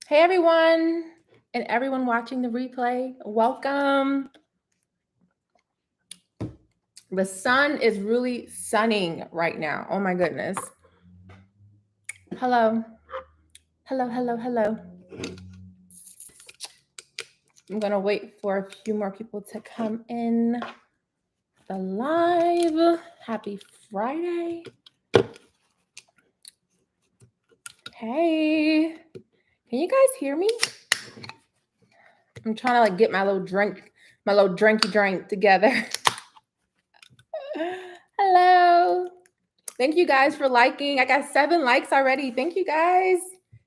Hey everyone, and everyone watching the replay, welcome. The sun is really sunning right now. Oh my goodness. Hello. Hello, hello, hello. I'm gonna wait for a few more people to come in the live. Happy Friday. Hey, can you guys hear me? I'm trying to like get my little drinky drink together. Hello. Thank you guys for liking. I got 7 likes already. Thank you guys.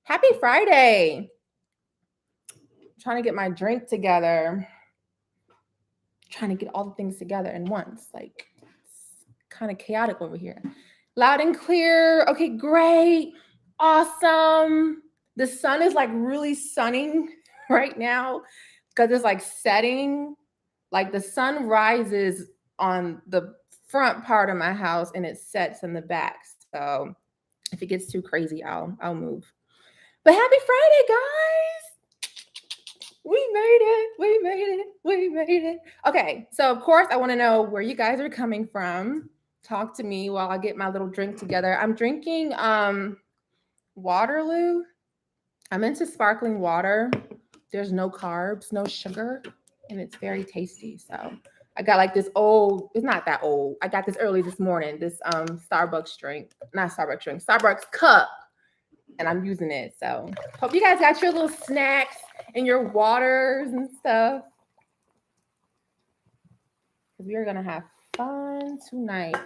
Happy Friday. I'm trying to get my drink together. Trying to get all the things together in once. Like, it's kind of chaotic over here. Loud and clear. Okay, great. Awesome. The sun is like really sunning right now because it's like setting. Like the sun rises on the front part of my house and it sets in the back. So if it gets too crazy, I'll move. But happy Friday, guys. We made it. We made it. We made it. Okay, so of course I want to know where you guys are coming from. Talk to me while I get my little drink together. I'm drinking Waterloo. I'm into sparkling water. There's no carbs, no sugar, and it's very tasty. So I got like this old, it's not that old. I got this early this morning, this Starbucks cup, and I'm using it. So hope you guys got your little snacks and your waters and stuff. We are gonna have fun tonight.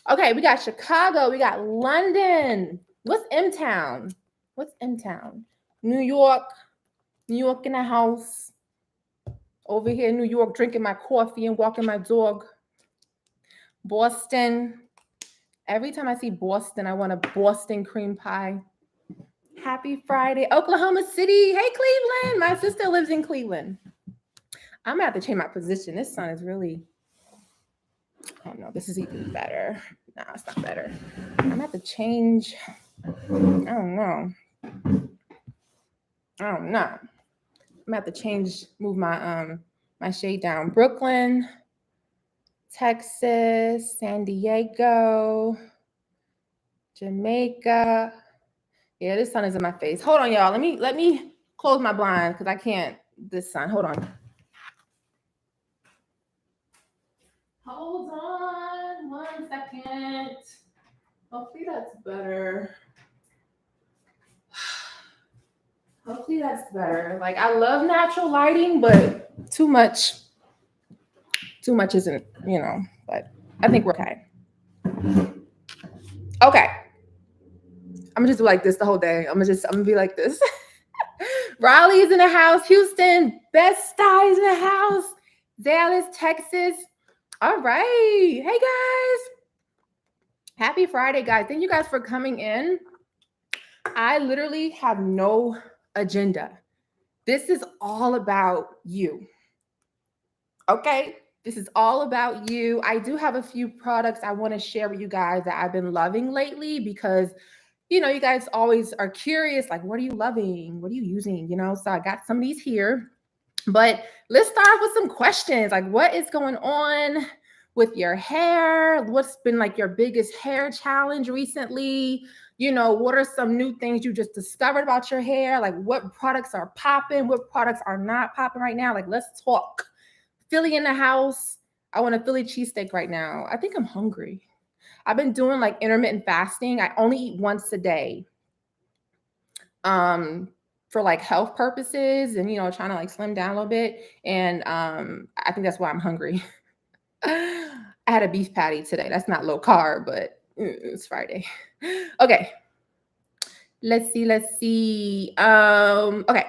Okay, we got Chicago, we got London. What's M-Town? What's M-Town? New York in the house. Over here in New York, drinking my coffee and walking my dog. Boston. Every time I see Boston, I want a Boston cream pie. Happy Friday. Oklahoma City. Hey, Cleveland. My sister lives in Cleveland. I'm going to have to change my position. This sun is really, I don't know. This is even better. No, it's not better. I'm going to have to change. I don't know. I'm gonna have to move my my shade down. Brooklyn, Texas, San Diego, Jamaica. Yeah, this sun is in my face. Hold on, y'all. Let me close my blind because I can't. This sun. Hold on. Hold on 1 second. Hopefully that's better. Hopefully that's better. Like I love natural lighting, but too much isn't, but I think we're okay. Okay. I'm gonna just do like this the whole day. I'm gonna be like this. Raleigh's in the house. Houston, Best Sty's in the house. Dallas, Texas. All right. Hey guys. Happy Friday, guys. Thank you guys for coming in. I literally have no agenda. This is all about you. Okay? This is all about you. I do have a few products I want to share with you guys that I've been loving lately because, you guys always are curious, like, what are you loving? What are you using? So I got some of these here. But let's start with some questions. Like, what is going on with your hair? What's been like your biggest hair challenge recently? What are some new things you just discovered about your hair? Like, what products are popping? What products are not popping right now? Like, let's talk. Philly in the house. I want a Philly cheesesteak right now. I think I'm hungry. I've been doing like intermittent fasting. I only eat once a day. For like health purposes and, trying to like slim down a little bit. And I think that's why I'm hungry. I had a beef patty today. That's not low carb, but it's Friday. Okay. Let's see. Okay.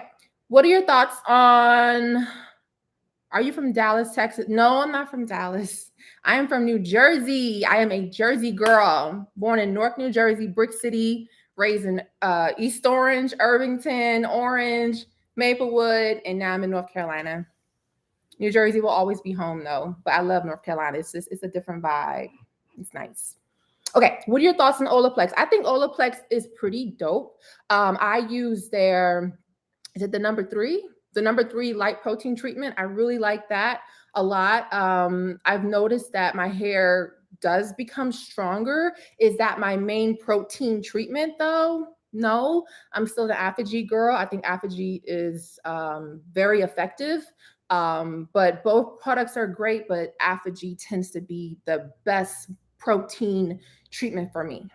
What are your thoughts on, are you from Dallas, Texas? No, I'm not from Dallas. I am from New Jersey. I am a Jersey girl, born in Newark, New Jersey, Brick City, raised in East Orange, Irvington, Orange, Maplewood, and now I'm in North Carolina. New Jersey will always be home though, but I love North Carolina. It's a different vibe. It's nice. Okay, what are your thoughts on Olaplex? I think Olaplex is pretty dope. I use their is it the number 3? The number 3 light protein treatment. I really like that a lot. I've noticed that my hair does become stronger. Is that my main protein treatment though? No, I'm still the ADWOA girl. I think ADWOA is very effective. But both products are great, but ADWOA tends to be the best protein treatment for me.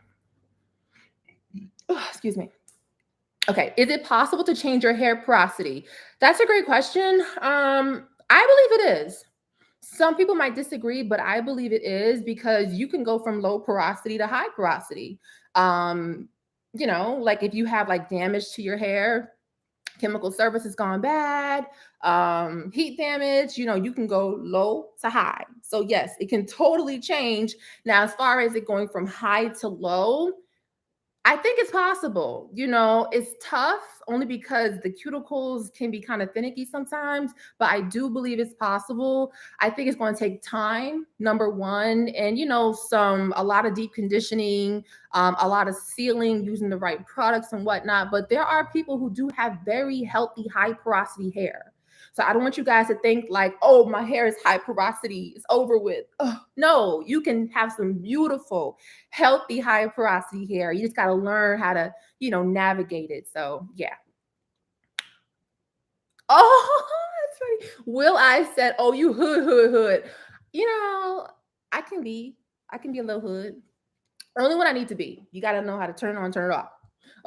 Oh, excuse me. Okay, is it possible to change your hair porosity? That's a great question. I believe it is. Some people might disagree, but I believe it is because you can go from low porosity to high porosity. You know, like if you have like damage to your hair, chemical service has gone bad, heat damage, you know, you can go low to high. So yes, it can totally change. Now, as far as it going from high to low, I think it's possible. You know, it's tough only because the cuticles can be kind of finicky sometimes, but I do believe it's possible. I think it's going to take time, number one, and you know, a lot of deep conditioning, a lot of sealing, using the right products and whatnot. But there are people who do have very healthy, high porosity hair. So I don't want you guys to think like, oh, my hair is high porosity, it's over with. Ugh. No, you can have some beautiful, healthy, high porosity hair. You just got to learn how to, you know, navigate it. So yeah. Oh, that's funny. Will I said, oh, you hood. You know, I can be a little hood. Only when I need to be. You got to know how to turn it on, turn it off.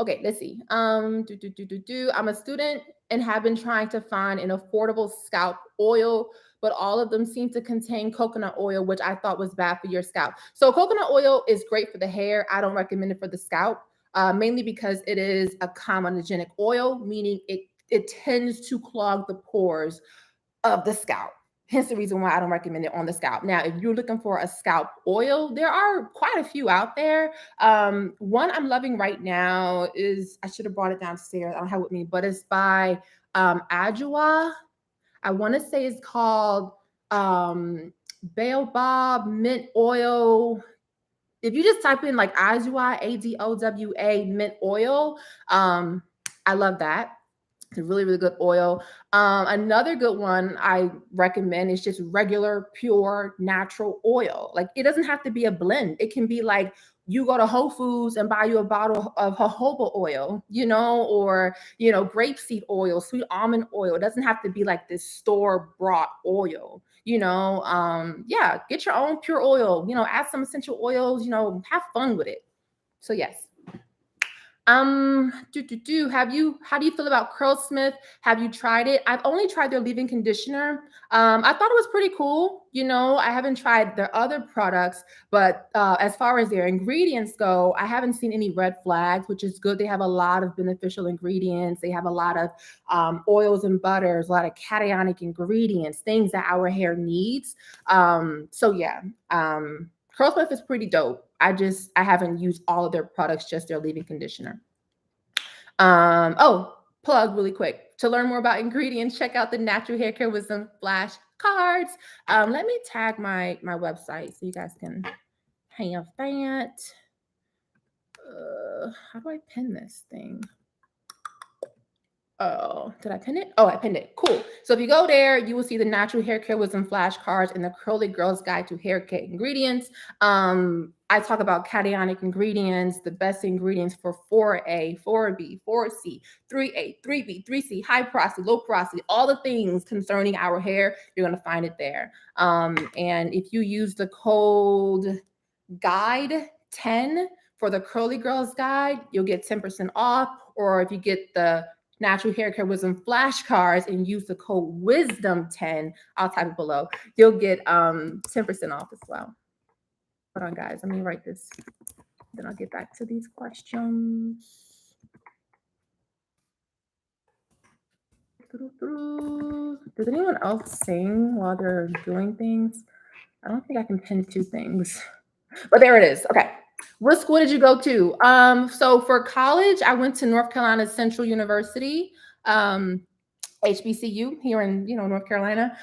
Okay, let's see. I'm a student and have been trying to find an affordable scalp oil, but all of them seem to contain coconut oil, which I thought was bad for your scalp. So coconut oil is great for the hair. I don't recommend it for the scalp, mainly because it is a comedogenic oil, meaning it tends to clog the pores of the scalp. Hence the reason why I don't recommend it on the scalp. Now, if you're looking for a scalp oil, there are quite a few out there. One I'm loving right now is, I should have brought it downstairs. I don't have it with me, but it's by ADWOA. I want to say it's called Baobab Mint Oil. If you just type in like ADWOA, ADOWA mint oil, I love that. It's a really, really good oil. Another good one I recommend is just regular, pure, natural oil. Like it doesn't have to be a blend. It can be like you go to Whole Foods and buy you a bottle of jojoba oil, you know, or, you know, grapeseed oil, sweet almond oil. It doesn't have to be like this store-bought oil, you know. Yeah, get your own pure oil, you know, add some essential oils, you know, have fun with it. So yes. How do you feel about Curlsmith? Have you tried it? I've only tried their leave-in conditioner. I thought it was pretty cool. You know, I haven't tried their other products, but as far as their ingredients go, I haven't seen any red flags, which is good. They have a lot of beneficial ingredients. They have a lot of oils and butters, a lot of cationic ingredients, things that our hair needs. So yeah, Curlsmith is pretty dope. I haven't used all of their products, just their leave-in conditioner. Oh, plug really quick. To learn more about ingredients, check out the Natural Hair Care Wisdom flashcards. Let me tag my website so you guys can have that. How do I pin this thing? Oh, did I pin it? Oh, I pinned it. Cool. So if you go there, you will see the Natural Hair Care Wisdom flashcards and the Curly Girl's Guide to Hair Care Ingredients. I talk about cationic ingredients, the best ingredients for 4A, 4B, 4C, 3A, 3B, 3C, high porosity, low porosity, all the things concerning our hair, you're going to find it there. And if you use the code GUIDE10 for the Curly Girl's Guide, you'll get 10% off. Or if you get the Natural Hair Care Wisdom flashcards and use the code WISDOM10, I'll type it below, you'll get 10% off as well. Hold on, guys. Let me write this. Then I'll get back to these questions. Does anyone else sing while they're doing things? I don't think I can pin 2 things, but there it is. Okay. What school did you go to? So for college, I went to North Carolina Central University, HBCU here in, you know, North Carolina.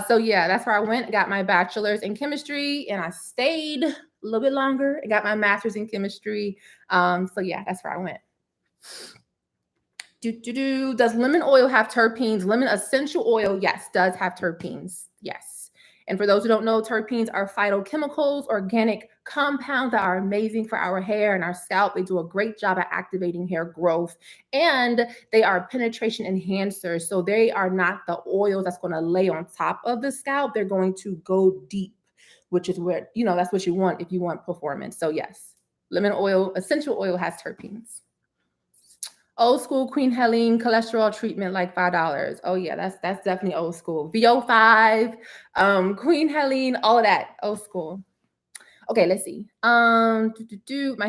So yeah, that's where I went, got my bachelor's in chemistry, and I stayed a little bit longer. I got my master's in chemistry. So yeah, that's where I went. Does lemon oil have terpenes? Lemon essential oil, yes, does have terpenes. Yes. And for those who don't know, terpenes are phytochemicals, organic compounds that are amazing for our hair and our scalp. They do a great job at activating hair growth, and they are penetration enhancers. So they are not the oils that's going to lay on top of the scalp. They're going to go deep, which is where, that's what you want if you want performance. So yes, lemon oil, essential oil has terpenes. Old school Queen Helene cholesterol treatment, like $5. Oh yeah, that's definitely old school. VO5, Queen Helene, all of that, old school. Okay, let's see. My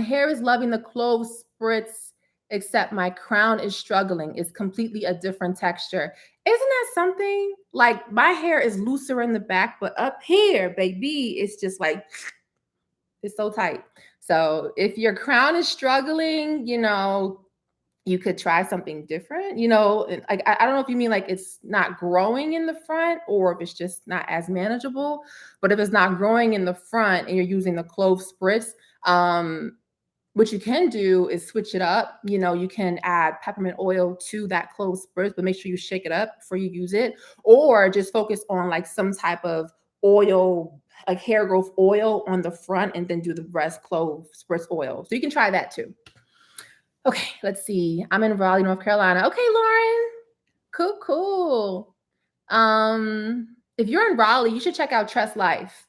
hair is loving the clove spritz, except my crown is struggling. It's completely a different texture. Isn't that something? Like my hair is looser in the back, but up here, baby, it's just like, it's so tight. So if your crown is struggling, you could try something different, like, I don't know if you mean like it's not growing in the front or if it's just not as manageable, but if it's not growing in the front and you're using the clove spritz, what you can do is switch it up. You can add peppermint oil to that clove spritz, but make sure you shake it up before you use it, or just focus on like some type of oil, like hair growth oil on the front, and then do the rest clove spritz oil. So you can try that too. Okay, let's see. I'm in Raleigh, North Carolina. Okay, Lauren. Cool. If you're in Raleigh, you should check out Tress Life.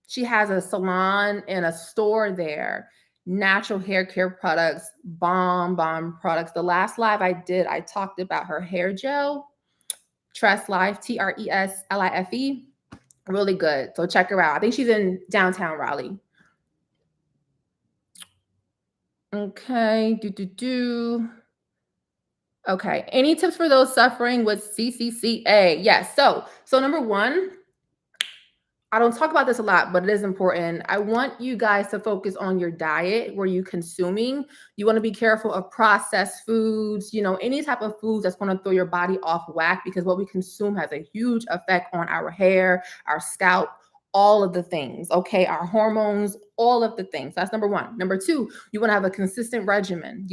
She has a salon and a store there. Natural hair care products, bomb products. The last live I did, I talked about her hair gel. Tress Life, TRESLIFE. Really good. So check her out. I think she's in downtown Raleigh. Okay, Okay, any tips for those suffering with CCCA? Yes, so number one, I don't talk about this a lot, but it is important. I want you guys to focus on your diet, where you're consuming. You want to be careful of processed foods, any type of foods that's going to throw your body off whack, because what we consume has a huge effect on our hair, our scalp, all of the things, okay? Our hormones, all of the things. That's number one. Number two, you want to have a consistent regimen.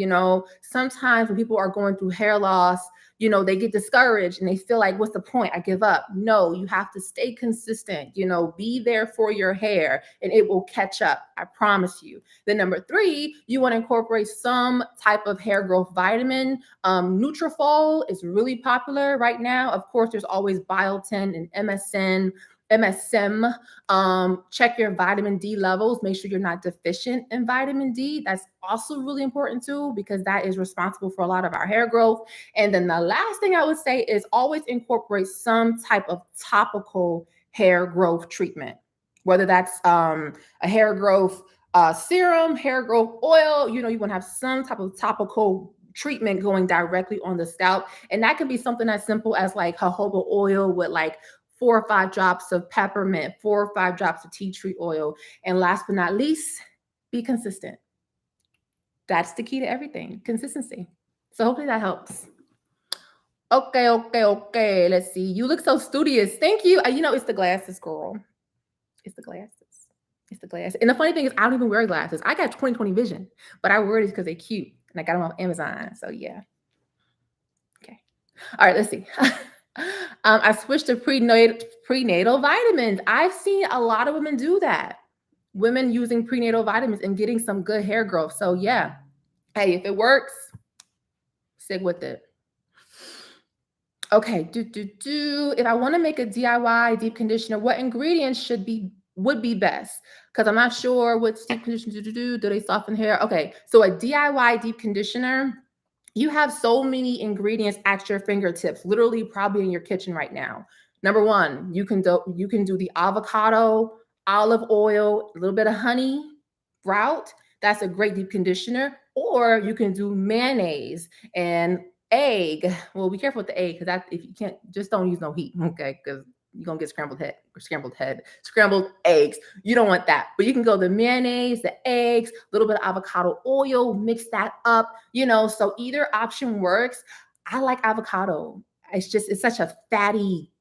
Sometimes when people are going through hair loss, they get discouraged and they feel like, what's the point? I give up. No, you have to stay consistent, be there for your hair and it will catch up. I promise you. Then number three, you want to incorporate some type of hair growth vitamin. Nutrafol is really popular right now. Of course, there's always biotin and MSM. Check your vitamin D levels. Make sure you're not deficient in vitamin D. That's also really important too, because that is responsible for a lot of our hair growth. And then the last thing I would say is always incorporate some type of topical hair growth treatment, whether that's a hair growth serum, hair growth oil. You want to have some type of topical treatment going directly on the scalp. And that can be something as simple as like jojoba oil with like 4 or 5 drops of peppermint, 4 or 5 drops of tea tree oil. And last but not least, be consistent. That's the key to everything, consistency. So hopefully that helps. Okay. Let's see. You look so studious. Thank you. It's the glasses, girl. It's the glasses. And the funny thing is, I don't even wear glasses. I got 20/20 vision, but I wear these because they're cute. And I got them on Amazon. So yeah. Okay. All right, let's see. I switched to prenatal vitamins. I've seen a lot of women do that. Women using prenatal vitamins and getting some good hair growth. So yeah, hey, if it works, stick with it. Okay, if I want to make a DIY deep conditioner, what ingredients would be best? Because I'm not sure what deep conditioner do they soften hair? Okay, so a DIY deep conditioner, you have so many ingredients at your fingertips, literally probably in your kitchen right now. Number one, you can do the avocado, olive oil, a little bit of honey route. That's a great deep conditioner. Or you can do mayonnaise and egg. Well, be careful with the egg, because if you can't, just don't use no heat, okay? Because you're gonna get scrambled eggs. You don't want that. But you can go the mayonnaise, the eggs, a little bit of avocado oil, mix that up, so either option works. I like avocado. It's such a fatty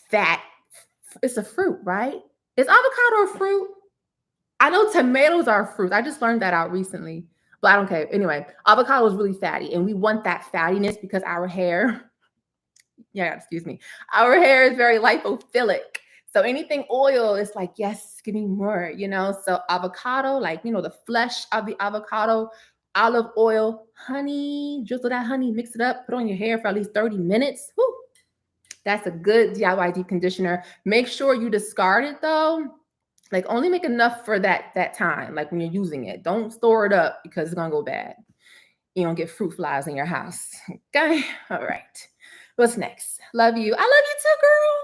fat. It's a fruit, right? Is avocado a fruit? I know tomatoes are fruits. I just learned that out recently. but I don't care. Anyway, avocado is really fatty, and we want that fattiness because our hair, yeah, excuse me, our hair is very lipophilic. So anything oil is like, yes, give me more, you know? So avocado, like, you know, the flesh of the avocado, olive oil, honey, drizzle that honey, mix it up, put on your hair for at least 30 minutes. Whew. That's a good DIY deep conditioner. Make sure you discard it though. Like only make enough for that time, like when you're using it. Don't store it up because it's gonna go bad. You don't get fruit flies in your house. Okay, all right. What's next? Love you. I love you too, girl.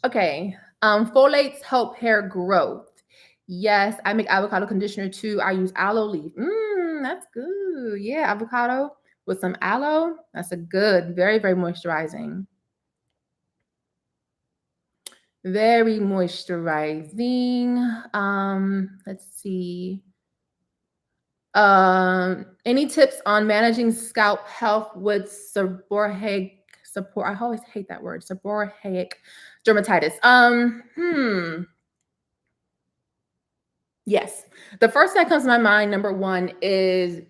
Okay, folates help hair growth. Yes, I make avocado conditioner too. I use aloe leaf. That's good. Yeah, avocado with some aloe. That's a good, very, very moisturizing. Very moisturizing. Let's see. Any tips on managing scalp health with seborrheic support? I always hate that word, seborrheic dermatitis. Yes. The first thing that comes to my mind, number one, is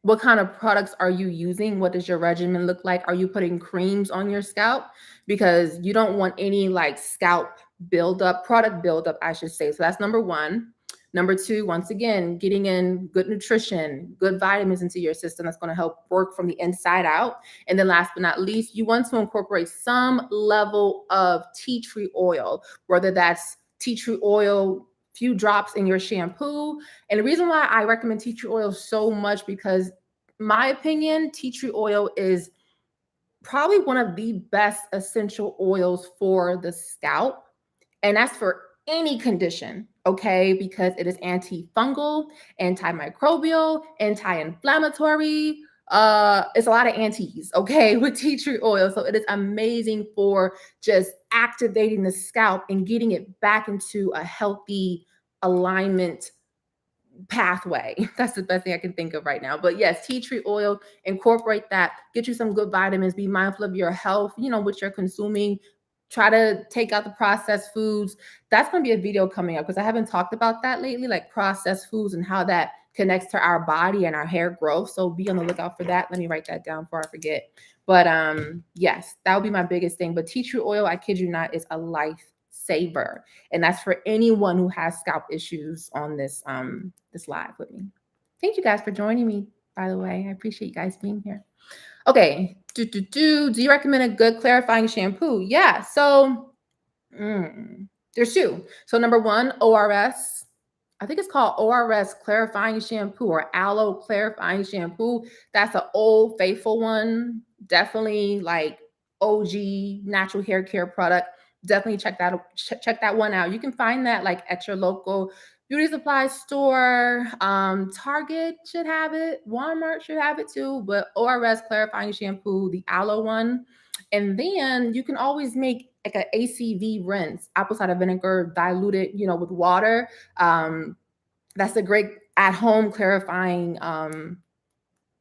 what kind of products are you using? What does your regimen look like? Are you putting creams on your scalp? Because you don't want any like scalp buildup, product buildup, I should say. So that's number one. Number two, once again, getting in good nutrition, good vitamins into your system that's going to help work from the inside out. And then last but not least, you want to incorporate some level of tea tree oil, whether that's tea tree oil, few drops in your shampoo. And the reason why I recommend tea tree oil so much, because my opinion, tea tree oil is probably one of the best essential oils for the scalp. And that's for any condition, okay? Because it is antifungal, antimicrobial, anti-inflammatory. It's a lot of antis, okay, with tea tree oil. So it is amazing for just activating the scalp and getting it back into a healthy alignment pathway. That's the best thing I can think of right now. But yes, tea tree oil, incorporate that, get you some good vitamins, be mindful of your health, you know, what you're consuming. Try to take out the processed foods. That's going to be a video coming up because I haven't talked about that lately, like processed foods and how that connects to our body and our hair growth. So be on the lookout for that. Let me write that down before I forget. But yes, that would be my biggest thing. But tea tree oil, I kid you not, is a lifesaver. And that's for anyone who has scalp issues on this this live with me. Thank you guys for joining me, by the way. I appreciate you guys being here. Okay. Do you recommend a good clarifying shampoo? Yeah. So there's two. So number one, ORS. I think it's called ORS clarifying shampoo or aloe clarifying shampoo. That's an old faithful one. Definitely like OG natural hair care product. Definitely check that one out. You can find that like at your local beauty supply store. Target should have it. Walmart should have it too. But ORS clarifying shampoo, the aloe one. And then you can always make like an ACV rinse, apple cider vinegar diluted, you know, with water. That's a great at-home clarifying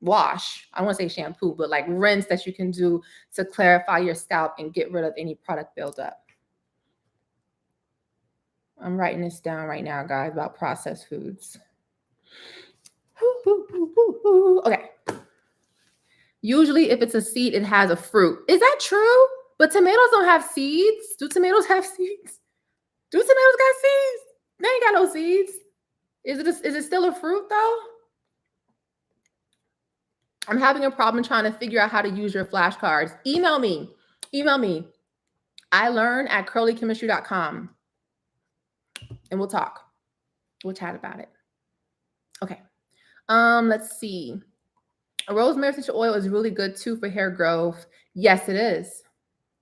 wash. I don't want to say shampoo, but like rinse that you can do to clarify your scalp and get rid of any product buildup. I'm writing this down right now, guys, about processed foods. Okay. Usually if it's a seed, it has a fruit. Is that true? But tomatoes don't have seeds. Do tomatoes have seeds? Do tomatoes got seeds? They ain't got no seeds. Is it still a fruit though? I'm having a problem trying to figure out how to use your flashcards. Email me. ilearn@curlychemistry.com. And we'll talk. We'll chat about it. Okay. Let's see. Rosemary essential oil is really good too for hair growth. Yes, it is.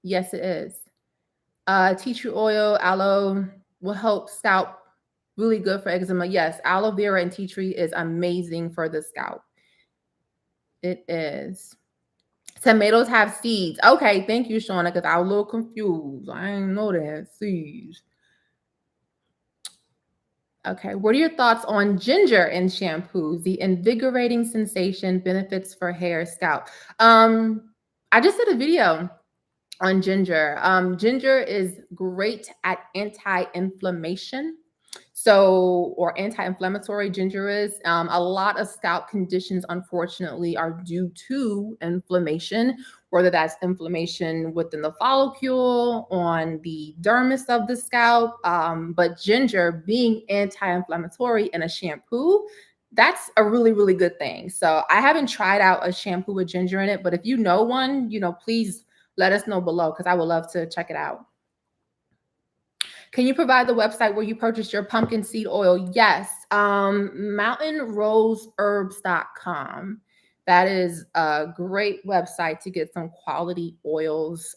Yes, it is. Tea tree oil, aloe will help scalp. Really good for eczema. Yes, aloe vera and tea tree is amazing for the scalp. It is. Tomatoes have seeds. Okay, thank you, Shauna, because I was a little confused. I didn't know they had seeds. Okay, what are your thoughts on ginger in shampoos? The invigorating sensation, benefits for hair, scalp. I just did a video on ginger. Ginger is great at anti-inflammation. So, or anti-inflammatory ginger is. A lot of scalp conditions, unfortunately, are due to inflammation, whether that's inflammation within the follicle, on the dermis of the scalp. But ginger being anti-inflammatory in a shampoo, that's a really, really good thing. So I haven't tried out a shampoo with ginger in it, but if you know one, please let us know below because I would love to check it out. Can you provide the website where you purchased your pumpkin seed oil? Yes. Mountainroseherbs.com. That is a great website to get some quality oils.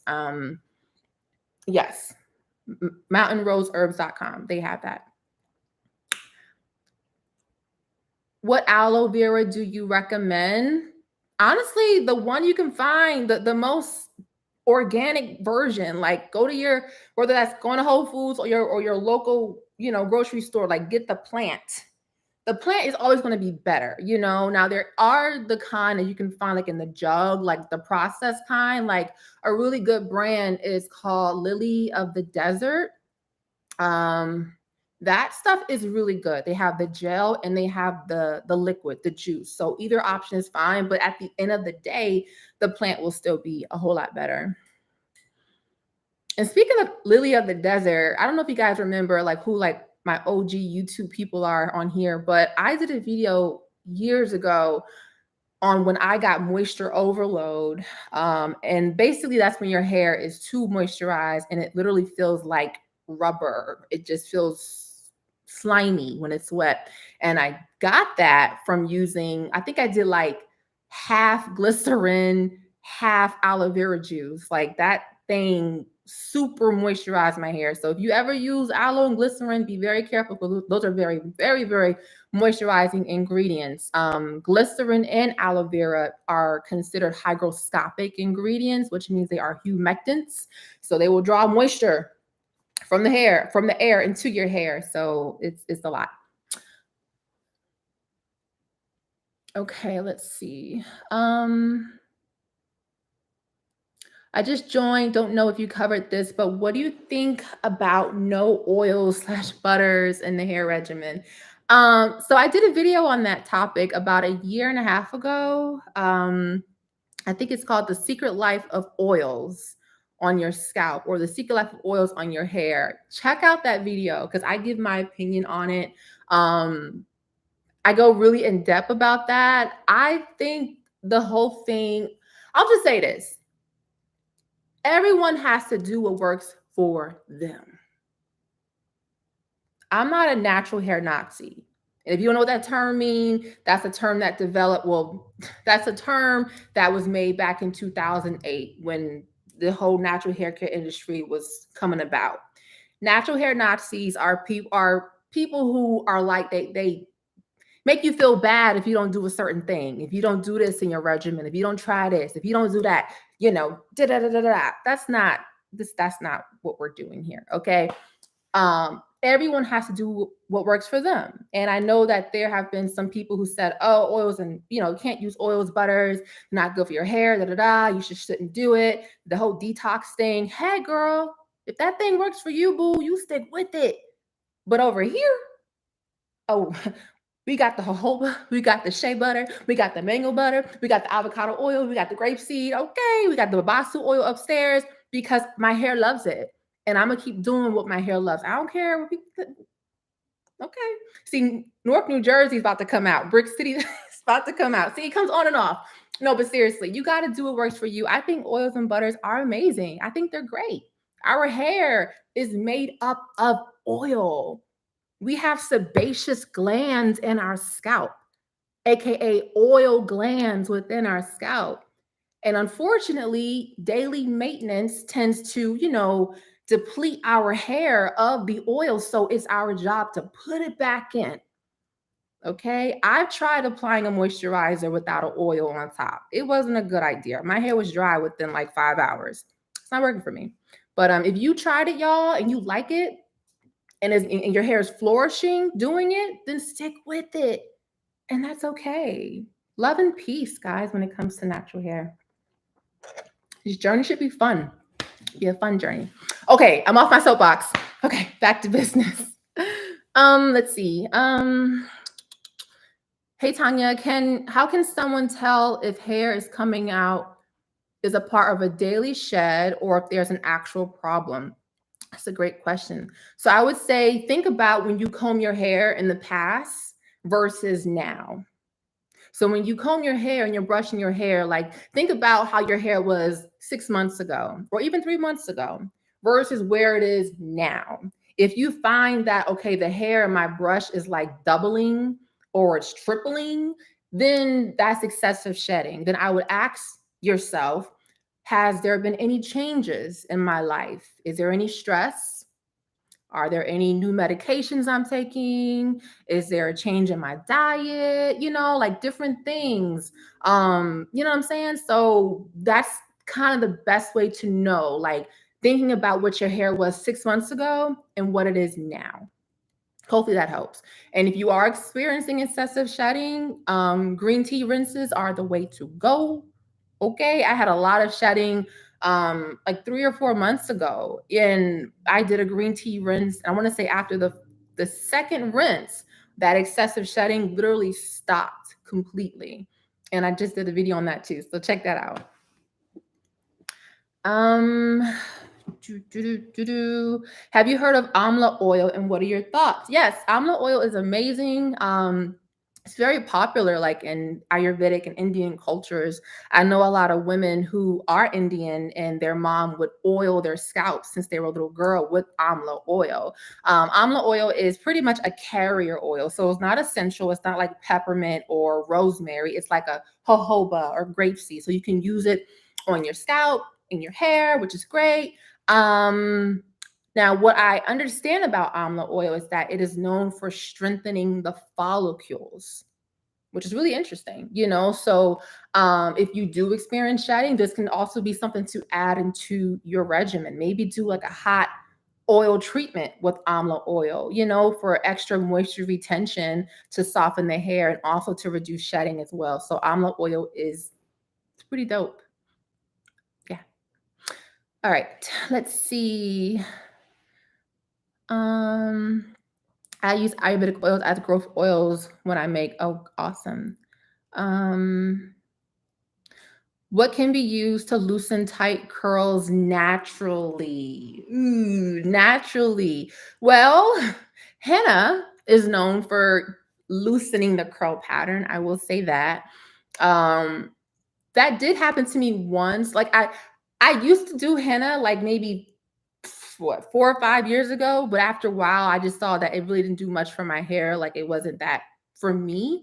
Yes. Mountainroseherbs.com. They have that. What aloe vera do you recommend? Honestly, the one you can find, the most organic version. Like go to your, whether that's going to Whole Foods or your local, grocery store, like get the plant. The plant is always going to be better, Now there are the kind that you can find like in the jug, like the processed kind. Like a really good brand is called Lily of the Desert. That stuff is really good. They have the gel and they have the liquid, the juice. So either option is fine, but at the end of the day, the plant will still be a whole lot better. And speaking of Lily of the Desert, I don't know if you guys remember who my OG YouTube people are on here, but I did a video years ago on when I got moisture overload. And basically that's when your hair is too moisturized and it literally feels like rubber. It just feels slimy when it's wet. And I got that from using, I think I did like half glycerin, half aloe vera juice. Like that thing super moisturized my hair. So if you ever use aloe and glycerin, be very careful because those are very, very, very moisturizing ingredients. Glycerin and aloe vera are considered hygroscopic ingredients, which means they are humectants. So they will draw moisture from the air into your hair. So it's a lot. Okay, let's see. I just joined, don't know if you covered this, but what do you think about no oils / butters in the hair regimen? So I did a video on that topic about a year and a half ago. I think it's called The Secret Life of Oils on Your Scalp or The Secret Life of Oils on Your Hair. Check out that video because I give my opinion on it. I go really in depth about that. I think the whole thing, I'll just say this. Everyone has to do what works for them. I'm not a natural hair Nazi. And if you don't know what that term means, that's a term that developed, that's a term that was made back in 2008 when the whole natural hair care industry was coming about. Natural hair Nazis are people who are like, they make you feel bad if you don't do a certain thing, if you don't do this in your regimen, if you don't try this, if you don't do that, That's not what we're doing here, okay? Everyone has to do what works for them. And I know that there have been some people who said, oh, oils and, you can't use oils, butters, not good for your hair, you shouldn't do it. The whole detox thing. Hey, girl, if that thing works for you, boo, you stick with it. But over here, oh, we got the shea butter, we got the mango butter, we got the avocado oil, we got the grapeseed, okay, we got the Babasu oil upstairs because my hair loves it. And I'm gonna keep doing what my hair loves. I don't care what people, okay. See, Newark, New Jersey is about to come out. Brick City is about to come out. See, it comes on and off. No, but seriously, you got to do what works for you. I think oils and butters are amazing. I think they're great. Our hair is made up of oil. We have sebaceous glands in our scalp, AKA oil glands within our scalp. And unfortunately, daily maintenance tends to, deplete our hair of the oil. So it's our job to put it back in. Okay. I've tried applying a moisturizer without an oil on top. It wasn't a good idea. My hair was dry within like 5 hours. It's not working for me. But if you tried it, y'all, and you like it, and your hair is flourishing doing it, then stick with it. And that's okay. Love and peace, guys, when it comes to natural hair. This journey should be fun. Be a fun journey. Okay, I'm off my soapbox. Okay, back to business. Let's see. Hey Tanya, how can someone tell if hair is coming out is a part of a daily shed or if there's an actual problem? That's a great question. So I would say think about when you comb your hair in the past versus now. So when you comb your hair and you're brushing your hair, like think about how your hair was 6 months ago or even 3 months ago versus where it is now. If you find that, okay, the hair in my brush is like doubling or it's tripling, then that's excessive shedding. Then I would ask yourself, has there been any changes in my life? Is there any stress? Are there any new medications I'm taking? Is there a change in my diet? You know, like different things. You know what I'm saying? So that's kind of the best way to know, like thinking about what your hair was 6 months ago and what it is now. Hopefully that helps. And if you are experiencing excessive shedding, green tea rinses are the way to go. Okay, I had a lot of shedding like 3 or 4 months ago, and I did a green tea rinse. I want to say after the second rinse, that excessive shedding literally stopped completely. And I just did a video on that too, so check that out. Have you heard of amla oil and what are your thoughts? Yes, amla oil is amazing. It's very popular like in Ayurvedic and Indian cultures. I know a lot of women who are Indian and their mom would oil their scalp since they were a little girl with amla oil. Amla oil is pretty much a carrier oil. So it's not essential. It's not like peppermint or rosemary. It's like a jojoba or grapeseed. So you can use it on your scalp, in your hair, which is great. Now, what I understand about amla oil is that it is known for strengthening the follicles, which is really interesting, you know? So if you do experience shedding, this can also be something to add into your regimen. Maybe do like a hot oil treatment with amla oil, you know, for extra moisture retention to soften the hair and also to reduce shedding as well. So amla oil is pretty dope. Yeah. All right, let's see. I use Ayurvedic oils as growth oils when I make. Oh, awesome. What can be used to loosen tight curls naturally? Ooh, naturally. Well, henna is known for loosening the curl pattern. I will say that. That did happen to me once. Like I used to do henna like maybe what 4 or 5 years ago, but after a while I just saw that it really didn't do much for my hair. Like it wasn't that for me.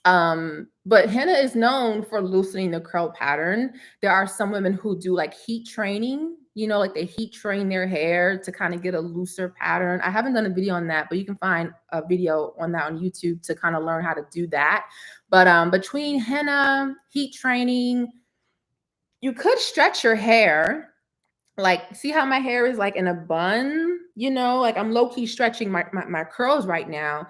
But henna is known for loosening the curl pattern. There are some women who do like heat training, you know, like they heat train their hair to kind of get a looser pattern. I haven't done a video on that, but you can find a video on that on YouTube to kind of learn how to do that. But between henna, heat training, you could stretch your hair. Like, see how my hair is like in a bun, you know, like I'm low-key stretching my curls right now.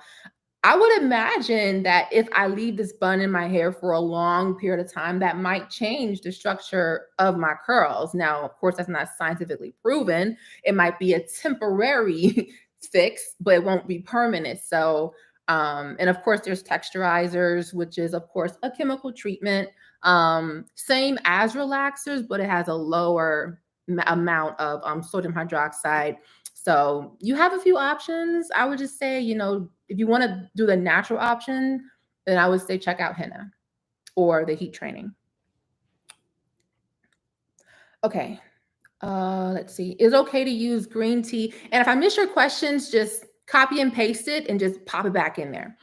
I would imagine that if I leave this bun in my hair for a long period of time, that might change the structure of my curls. Now, of course, that's not scientifically proven. It might be a temporary fix, but it won't be permanent. So, and of course, there's texturizers, which is, of course, a chemical treatment, same as relaxers, but it has a lower amount of sodium hydroxide. So you have a few options. I would just say, you know, if you want to do the natural option, then I would say check out henna or the heat training. Okay. Let's see. Is it okay to use green tea? And if I miss your questions, just copy and paste it and just pop it back in there.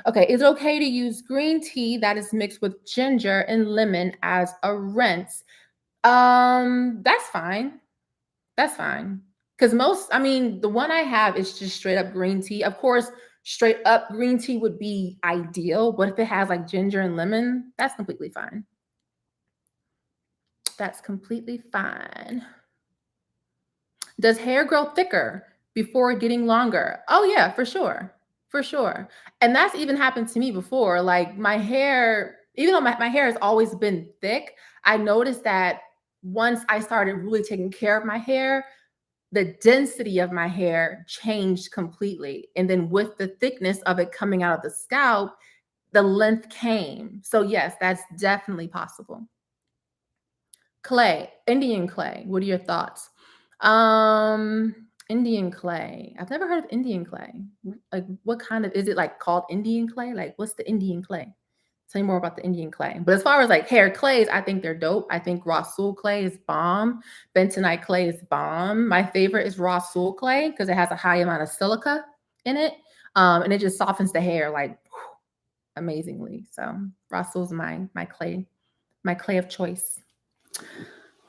Okay. Is it okay to use green tea that is mixed with ginger and lemon as a rinse? That's fine. That's fine. Because I mean, the one I have is just straight up green tea. Of course, straight up green tea would be ideal, but if it has like ginger and lemon, that's completely fine. That's completely fine. Does hair grow thicker before getting longer? Oh yeah, for sure. For sure. And that's even happened to me before. Like my hair, even though my hair has always been thick, I noticed that once I started really taking care of my hair, the density of my hair changed completely. And then with the thickness of it coming out of the scalp, the length came. So yes, that's definitely possible. Clay, Indian clay. What are your thoughts? Indian clay. I've never heard of Indian clay. Like, what kind of, is it like called Indian clay? Like, what's the Indian clay? Tell me more about the Indian clay. But as far as like hair clays, I think they're dope. I think Rasul clay is bomb. Bentonite clay is bomb. My favorite is Rasul clay because it has a high amount of silica in it. And it just softens the hair like amazingly. So Rasul's my clay of choice.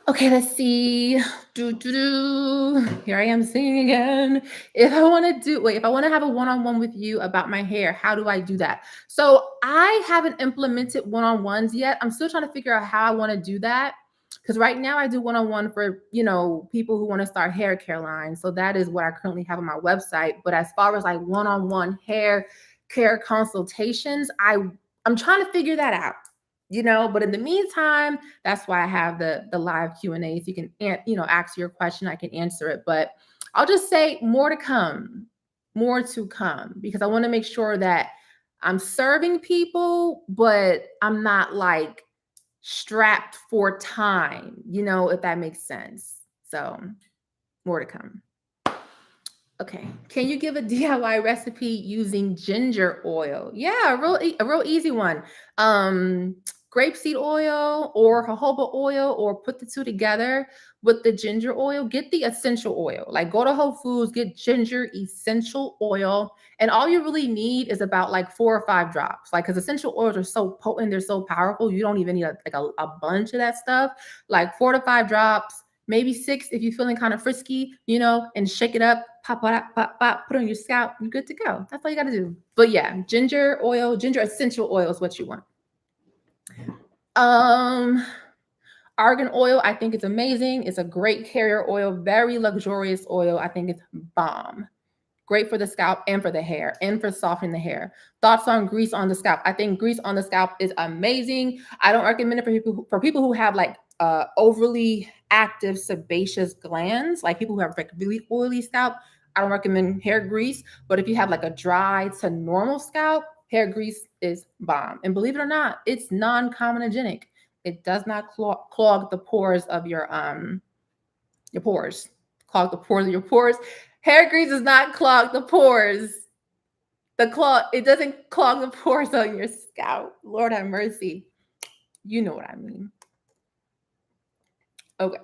Okay, let's see. Here I am singing again. If I want to have a one-on-one with you about my hair, how do I do that? So I haven't implemented one-on-ones yet. I'm still trying to figure out how I want to do that. Because right now I do one-on-one for, people who want to start hair care lines. So that is what I currently have on my website. But as far as like one-on-one hair care consultations, I'm trying to figure that out. But in the meantime, that's why I have the live Q&As. You can, ask your question. I can answer it, but I'll just say more to come, because I want to make sure that I'm serving people, but I'm not like strapped for time, if that makes sense. So more to come. Okay. Can you give a DIY recipe using ginger oil? Yeah, a real easy one. Grapeseed oil or jojoba oil, or put the two together with the ginger oil. Get the essential oil. Like, go to Whole Foods, get ginger essential oil. And all you really need is about like 4 or 5 drops. Like, because essential oils are so potent, they're so powerful. You don't even need a bunch of that stuff. Like 4 to 5 drops. Maybe 6 if you're feeling kind of frisky, and shake it up, pop, put it on your scalp, you're good to go. That's all you got to do. But yeah, ginger essential oil is what you want. Argan oil, I think it's amazing. It's a great carrier oil, very luxurious oil. I think it's bomb. Great for the scalp and for the hair and for softening the hair. Thoughts on grease on the scalp? I think grease on the scalp is amazing. I don't recommend it for people who have like overly active sebaceous glands, like people who have like really oily scalp. I don't recommend hair grease, but if you have like a dry to normal scalp, hair grease is bomb. And believe it or not, it's non-comedogenic. It does not clog the pores of your pores. Clog the pores of your pores. Hair grease does not clog the pores. It doesn't clog the pores on your scalp. Lord have mercy. You know what I mean. Okay.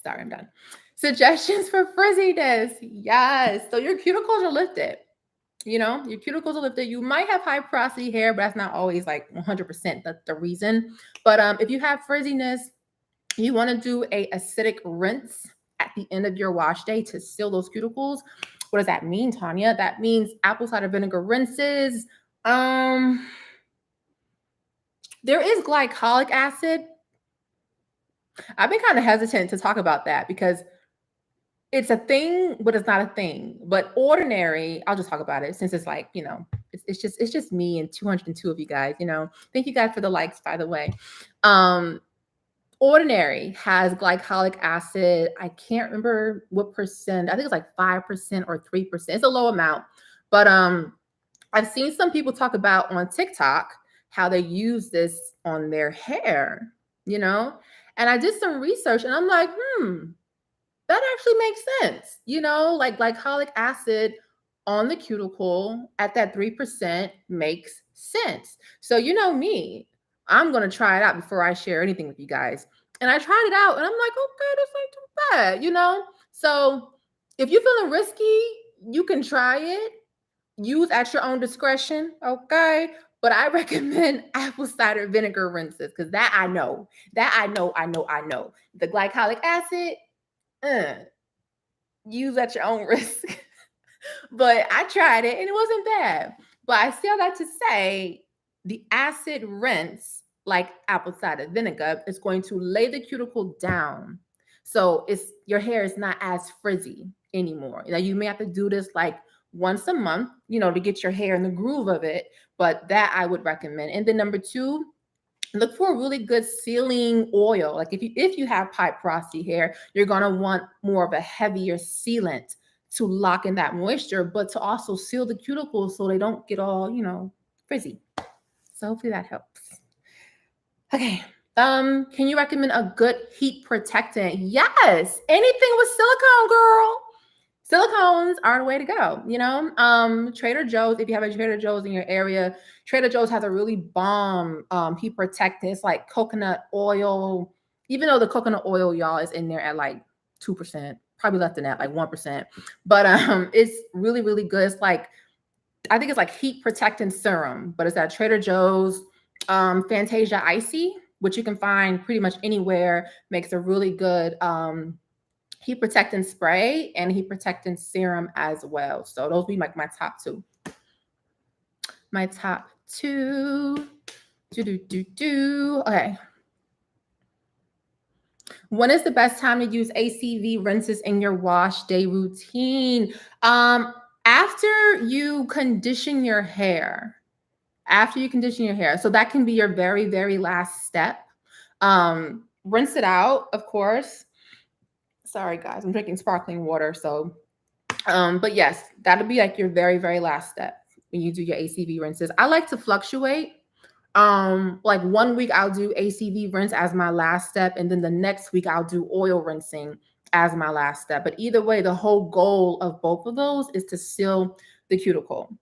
Sorry, I'm done. Suggestions for frizziness. Yes. So your cuticles are lifted. Your cuticles are lifted. You might have high porosity hair, but that's not always like 100% the reason. But if you have frizziness, you want to do a acidic rinse at the end of your wash day to seal those cuticles. What does that mean, Tanya? That means apple cider vinegar rinses. There is glycolic acid. I've been kind of hesitant to talk about that because it's a thing, but it's not a thing. But ordinary, I'll just talk about it since it's like, it's just me and 202 of you guys, Thank you guys for the likes, by the way. Ordinary has glycolic acid. I can't remember what percent. I think it's like 5% or 3%. It's a low amount. But I've seen some people talk about on TikTok how they use this on their hair, And I did some research and I'm like, that actually makes sense. Like glycolic acid on the cuticle at that 3% makes sense. So me, I'm going to try it out before I share anything with you guys. And I tried it out and I'm like, okay, this ain't too bad, So if you're feeling risky, you can try it. Use at your own discretion, okay? But I recommend apple cider vinegar rinses because that I know. The glycolic acid, use at your own risk. But I tried it and it wasn't bad. But I still got to say the acid rinse, like apple cider vinegar, is going to lay the cuticle down. So your hair is not as frizzy anymore. You may have to do this like once a month, to get your hair in the groove of it. But that I would recommend. And then number 2, look for a really good sealing oil. Like if you have pipe porosity hair, you're gonna want more of a heavier sealant to lock in that moisture, but to also seal the cuticles so they don't get all, frizzy. So hopefully that helps. Okay. Can you recommend a good heat protectant? Yes. Anything with silicone, girl. Silicones are the way to go, Trader Joe's, if you have a Trader Joe's in your area, Trader Joe's has a really bomb heat protectant. It's like coconut oil, even though the coconut oil, y'all, is in there at like 2%, probably less than that, like 1%. But it's really, really good. It's like, I think it's like heat protectant serum, but it's at Trader Joe's. Fantasia Icy, which you can find pretty much anywhere, makes a really good heat protectant spray and heat protectant serum as well. So those be like my top two. My top two. Okay. When is the best time to use ACV rinses in your wash day routine? After you condition your hair. So that can be your very, very last step. Rinse it out, of course. Sorry, guys, I'm drinking sparkling water. So, but yes, that'll be like your very, very last step when you do your ACV rinses. I like to fluctuate. Like 1 week I'll do ACV rinse as my last step, and then the next week I'll do oil rinsing as my last step. But either way, the whole goal of both of those is to seal the cuticle,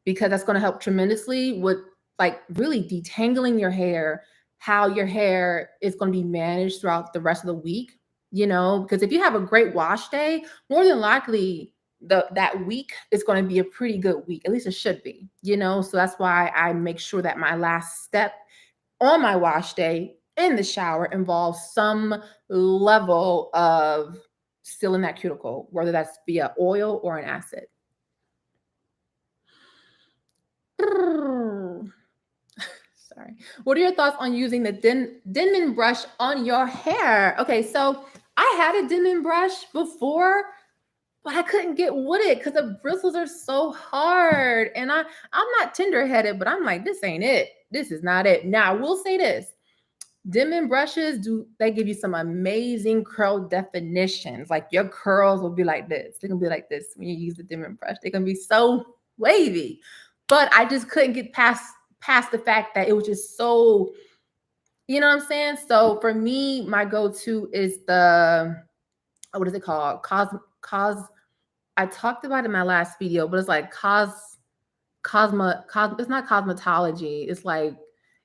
because that's going to help tremendously with like really detangling your hair, how your hair is going to be managed throughout the rest of the week, because if you have a great wash day, more than likely that week is going to be a pretty good week. At least it should be, so that's why I make sure that my last step on my wash day in the shower involves some level of sealing that cuticle, whether that's via oil or an acid. Sorry. What are your thoughts on using the Denman brush on your hair? Okay, so I had a Denman brush before, but I couldn't get with it because the bristles are so hard. And I'm not tender-headed, but I'm like, this ain't it. This is not it. Now, I will say this. Denman brushes, they give you some amazing curl definitions. Like your curls will be like this. They're going to be like this when you use the Denman brush. They're going to be so wavy. But I just couldn't get past the fact that it was just so, you know what I'm saying? So for me, my go-to is the, what is it called? I talked about it in my last video, but it's like it's not cosmetology. It's like,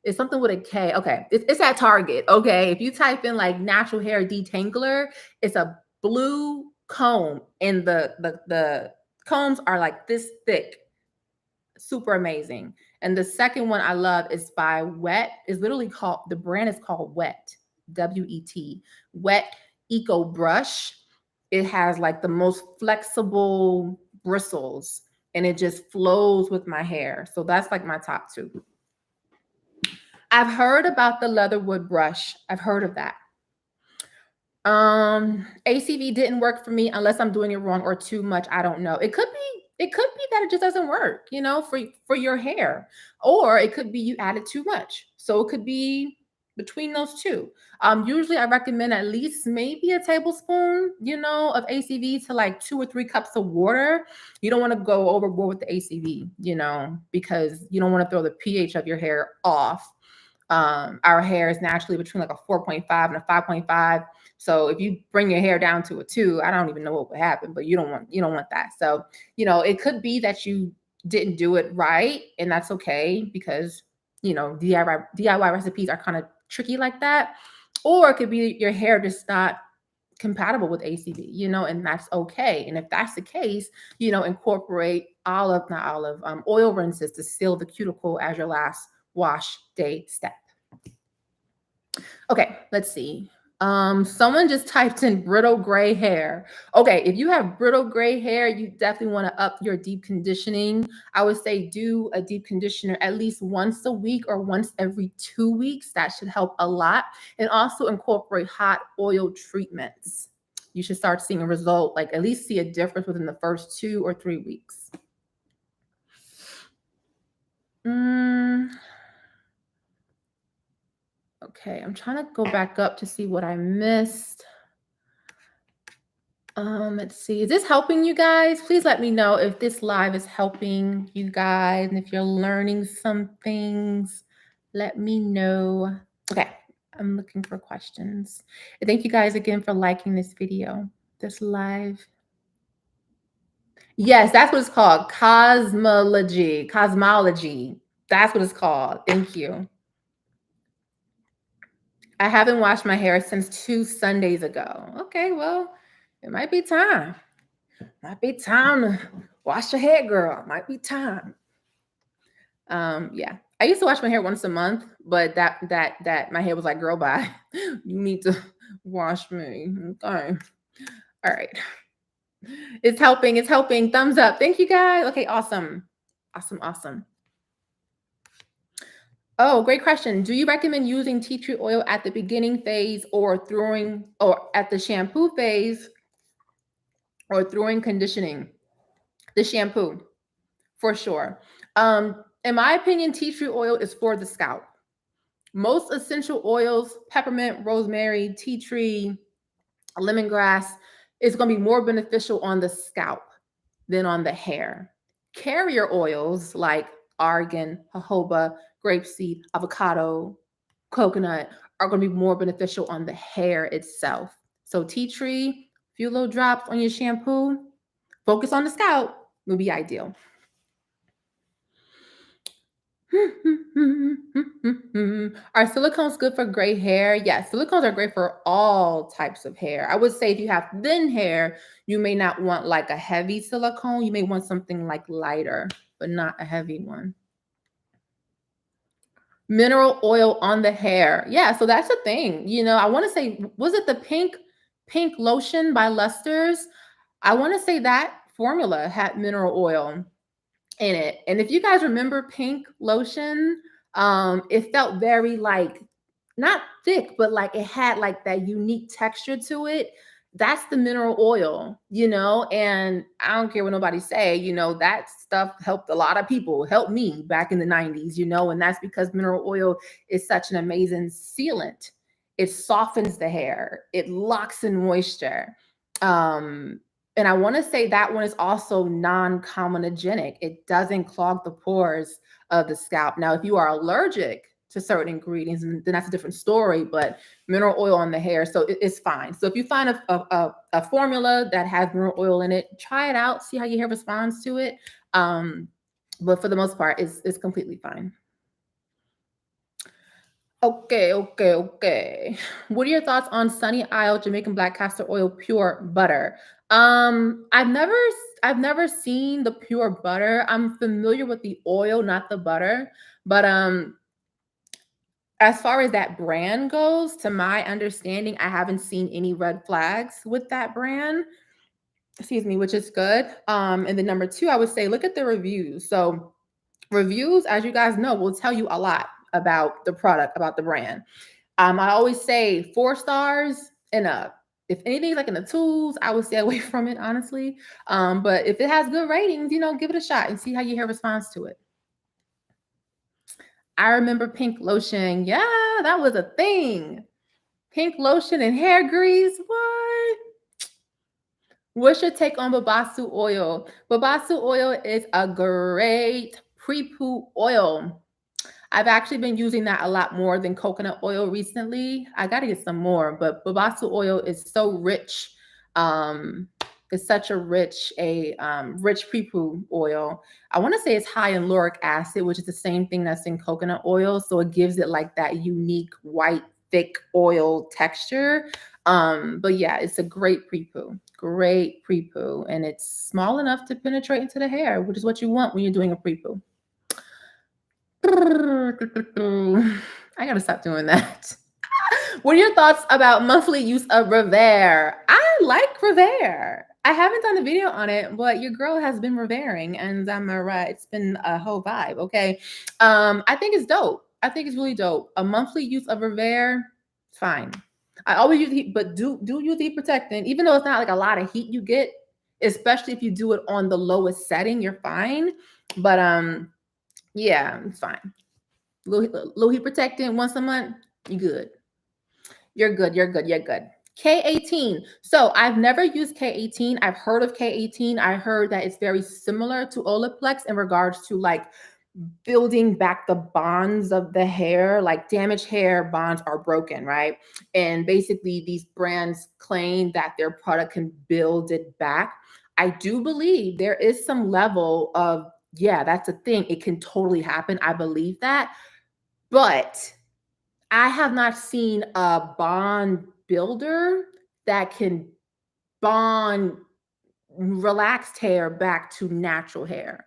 it's something with a K. Okay. It's at Target. Okay. If you type in like natural hair detangler, it's a blue comb, and the combs are like this thick. Super amazing. And the second one I love is by Wet. It's literally called, the brand is called Wet, W-E-T, Wet Eco Brush. It has like the most flexible bristles, and it just flows with my hair. So that's like my top two. I've heard about the Leatherwood brush. I've heard of that. ACV didn't work for me unless I'm doing it wrong or too much. I don't know. It could be that it just doesn't work, for your hair, or it could be you added too much. So it could be between those two. Usually I recommend at least maybe a tablespoon, of ACV to like 2 or 3 cups of water. You don't want to go overboard with the ACV, because you don't want to throw the pH of your hair off. Our hair is naturally between like a 4.5 and a 5.5. So if you bring your hair down to a 2, I don't even know what would happen, but you don't want that. So, it could be that you didn't do it right, and that's okay, because, DIY recipes are kind of tricky like that. Or it could be your hair just not compatible with ACV, and that's okay. And if that's the case, incorporate oil rinses to seal the cuticle as your last wash day step. Okay, let's see. Someone just typed in brittle gray hair. Okay, if you have brittle gray hair, you definitely want to up your deep conditioning. I would say do a deep conditioner at least once a week or once every 2 weeks. That should help a lot. And also incorporate hot oil treatments. You should start seeing a result, like at least see a difference within the first 2 or 3 weeks. Okay, I'm trying to go back up to see what I missed. Let's see. Is this helping you guys? Please let me know if this live is helping you guys and if you're learning some things. Let me know. Okay, I'm looking for questions. And thank you guys again for liking this video, this live. Yes, that's what it's called. Cosmology. Cosmology. That's what it's called. Thank you. I haven't washed my hair since 2 Sundays ago. Okay, well, it might be time. Might be time to wash your hair, girl. Might be time. Yeah. I used to wash my hair once a month, but that my hair was like, girl, bye. You need to wash me. Okay. All right. It's helping. It's helping. Thumbs up. Thank you guys. Okay, awesome. Awesome, awesome. Oh, great question. Do you recommend using tea tree oil at the beginning phase or at the shampoo phase or during conditioning? The shampoo, for sure. In my opinion, tea tree oil is for the scalp. Most essential oils, peppermint, rosemary, tea tree, lemongrass, is going to be more beneficial on the scalp than on the hair. Carrier oils like argan, jojoba, grapeseed, avocado, coconut are going to be more beneficial on the hair itself. So tea tree, a few little drops on your shampoo, focus on the scalp, will be ideal. Are silicones good for gray hair? Yes, silicones are great for all types of hair. I would say if you have thin hair, you may not want like a heavy silicone. You may want something like lighter, but not a heavy one. Mineral oil on the hair. Yeah, so that's a thing. You know, I want to say, was it the pink lotion by Luster's? I want to say that formula had mineral oil in it. And if you guys remember pink lotion, it felt very like not thick, but like it had like that unique texture to it. That's the mineral oil, you know, and I don't care what nobody say, you know, that stuff helped a lot of people, helped me back in the 90s, you know, and that's because mineral oil is such an amazing sealant. It softens the hair, it locks in moisture. And I want to say that one is also non-comedogenic. It doesn't clog the pores of the scalp. Now, if you are allergic to certain ingredients, then that's a different story, but mineral oil on the hair, so it's fine. So if you find a formula that has mineral oil in it, try it out, see how your hair responds to it. But for the most part, it's completely fine. Okay. What are your thoughts on Sunny Isle Jamaican Black Castor Oil Pure Butter? I've never seen the pure butter. I'm familiar with the oil, not the butter. But as far as that brand goes, to my understanding, I haven't seen any red flags with that brand. Excuse me, which is good. And then number two, I would say look at the reviews. So reviews, as you guys know, will tell you a lot about the product, about the brand. I always say 4 stars and up. If anything's like in the tools, I would stay away from it, honestly. But if it has good ratings, you know, give it a shot and see how your hair responds to it. I remember pink lotion. Yeah, that was a thing. Pink lotion and hair grease. What? What's your take on Babasu oil? Babasu oil is a great pre-poo oil. I've actually been using that a lot more than coconut oil recently. I got to get some more, but Babasu oil is so rich. It's such a rich pre-poo oil. I want to say it's high in lauric acid, which is the same thing that's in coconut oil. So it gives it like that unique white, thick oil texture. But yeah, it's a great pre-poo, and it's small enough to penetrate into the hair, which is what you want when you're doing a pre-poo. I gotta stop doing that. What are your thoughts about monthly use of Revere? I like Revere. I haven't done a video on it, but your girl has been revering, and I'm right. It's been a whole vibe. Okay, I think it's dope. I think it's really dope. A monthly use of Revere, fine. I always use heat, but do use heat protectant, even though it's not like a lot of heat you get, especially if you do it on the lowest setting. You're fine, but yeah, it's fine. Little heat protectant once a month, You good. You're good. You're good. You're good. K18. So I've never used K18. I've heard of K18. I heard that it's very similar to Olaplex in regards to like building back the bonds of the hair. Like damaged hair bonds are broken, right? And basically these brands claim that their product can build it back. I do believe there is some level of, yeah, that's a thing. It can totally happen. I believe that. But I have not seen a bond builder that can bond relaxed hair back to natural hair.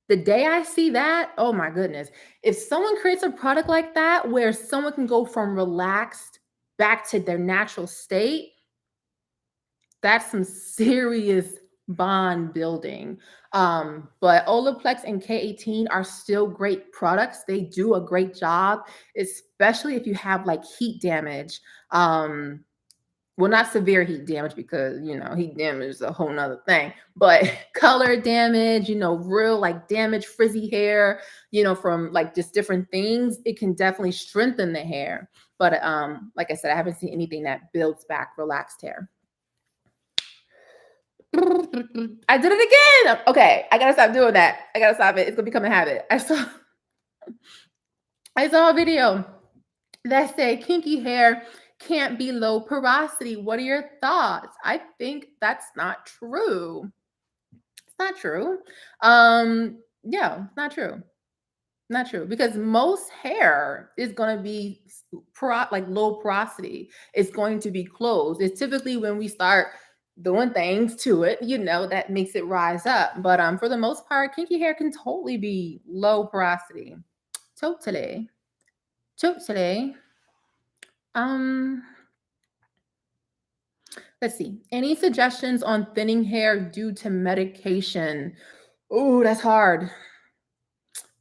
The day I see that, oh my goodness. If someone creates a product like that where someone can go from relaxed back to their natural state, that's some serious bond building. But Olaplex and K18 are still great products. They do a great job, especially if you have like heat damage. Well, not severe heat damage because, you know, heat damage is a whole nother thing, but color damage, you know, real like damaged frizzy hair, you know, from like just different things, it can definitely strengthen the hair. But like I said, I haven't seen anything that builds back relaxed hair. I did it again. Okay, I gotta stop doing that. I gotta stop it. It's gonna become a habit. I saw a video that said kinky hair can't be low porosity. What are your thoughts? I think that's not true. It's not true. Yeah, not true. Not true, because most hair is going to be like low porosity. It's going to be closed. It's typically when we start doing things to it, you know, that makes it rise up. But for the most part, kinky hair can totally be low porosity. Totally. Totally. Let's see. Any suggestions on thinning hair due to medication? Oh, that's hard.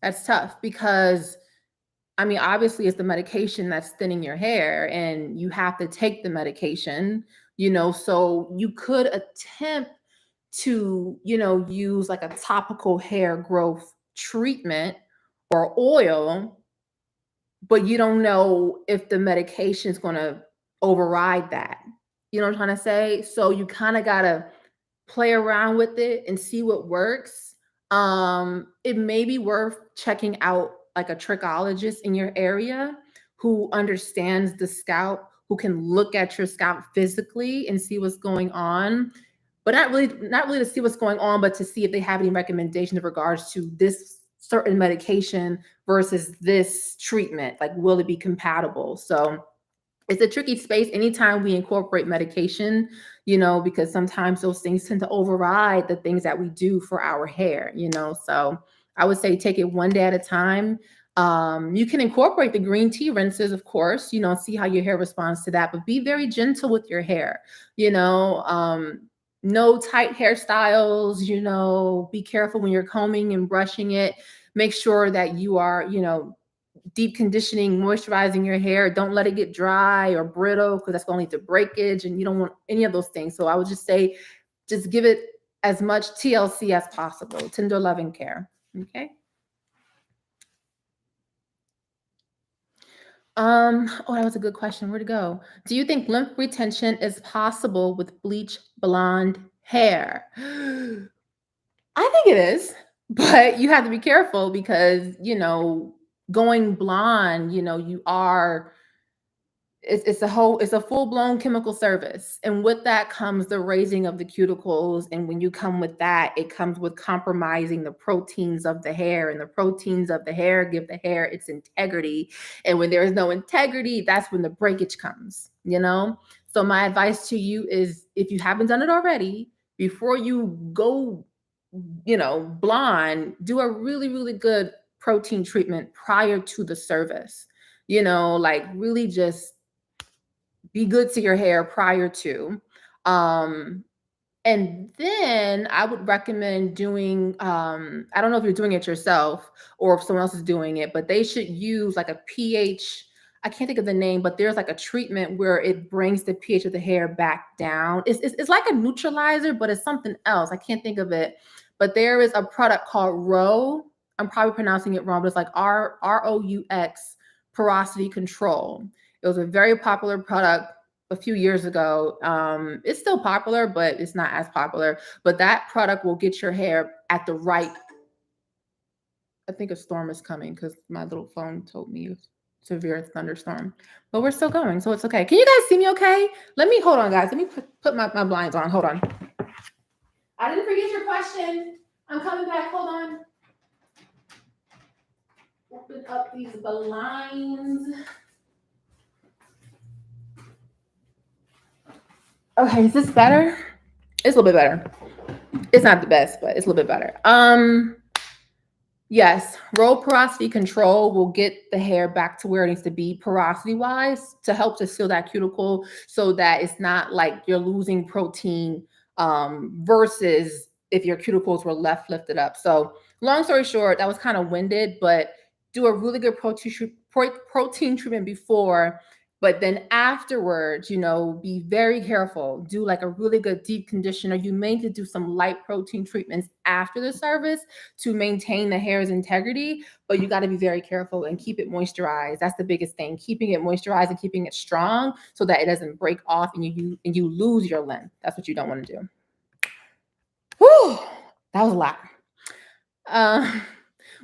That's tough because I mean, obviously it's the medication that's thinning your hair and you have to take the medication, you know, so you could attempt to, you know, use like a topical hair growth treatment or oil, but you don't know if the medication is going to override that. You know what I'm trying to say? So you kind of got to play around with it and see what works. It may be worth checking out like a trichologist in your area who understands the scalp, who can look at your scalp physically and see what's going on. But not really to see what's going on, but to see if they have any recommendations in regards to this certain medication versus this treatment. Like, will it be compatible? So it's a tricky space anytime we incorporate medication, you know, because sometimes those things tend to override the things that we do for our hair, you know. So I would say take it one day at a time. You can incorporate the green tea rinses, of course, you know, see how your hair responds to that, but be very gentle with your hair, you know. No tight hairstyles, you know, be careful when you're combing and brushing it. Make sure that you are, you know, deep conditioning, moisturizing your hair. Don't let it get dry or brittle because that's going to lead to breakage and you don't want any of those things. So I would just say, just give it as much TLC as possible, tender loving care. Okay. Oh, that was a good question. Where'd it go? Do you think lymph retention is possible with bleach blonde hair? I think it is, but you have to be careful because, you know, going blonde, you know, you are it's a full-blown chemical service, and with that comes the raising of the cuticles, and when you come with that, it comes with compromising the proteins of the hair, and the proteins of the hair give the hair its integrity, and when there is no integrity, that's when the breakage comes, you know. So my advice to you is, if you haven't done it already, before you go, you know, blonde, do a really, really good protein treatment prior to the service, you know, like really just be good to your hair prior to. And then I would recommend doing, I don't know if you're doing it yourself or if someone else is doing it, but they should use like a pH. I can't think of the name, but there's like a treatment where it brings the pH of the hair back down. It's like a neutralizer, but it's something else. I can't think of it. But there is a product called Roux. I'm probably pronouncing it wrong, but it's like ROUX Porosity Control. It was a very popular product a few years ago. It's still popular, but it's not as popular. But that product will get your hair at the right. I think a storm is coming because my little phone told me severe thunderstorm, but we're still going, so it's okay. Can you guys see me okay? Hold on, guys. Let me put my blinds on. Hold on. I didn't forget your question. I'm coming back. Hold on. Open up these blinds. Okay, is this better? It's a little bit better. It's not the best, but it's a little bit better. Yes, roll porosity control will get the hair back to where it needs to be porosity wise to help to seal that cuticle so that it's not like you're losing protein versus if your cuticles were left lifted up. So long story short, that was kind of winded, but do a really good protein treatment before. But then afterwards, be very careful. Do like a really good deep conditioner. You may need to do some light protein treatments after the service to maintain the hair's integrity, but you got to be very careful and keep it moisturized. That's the biggest thing, keeping it moisturized and keeping it strong so that it doesn't break off and you lose your length. That's what you don't want to do. Whew, that was a lot.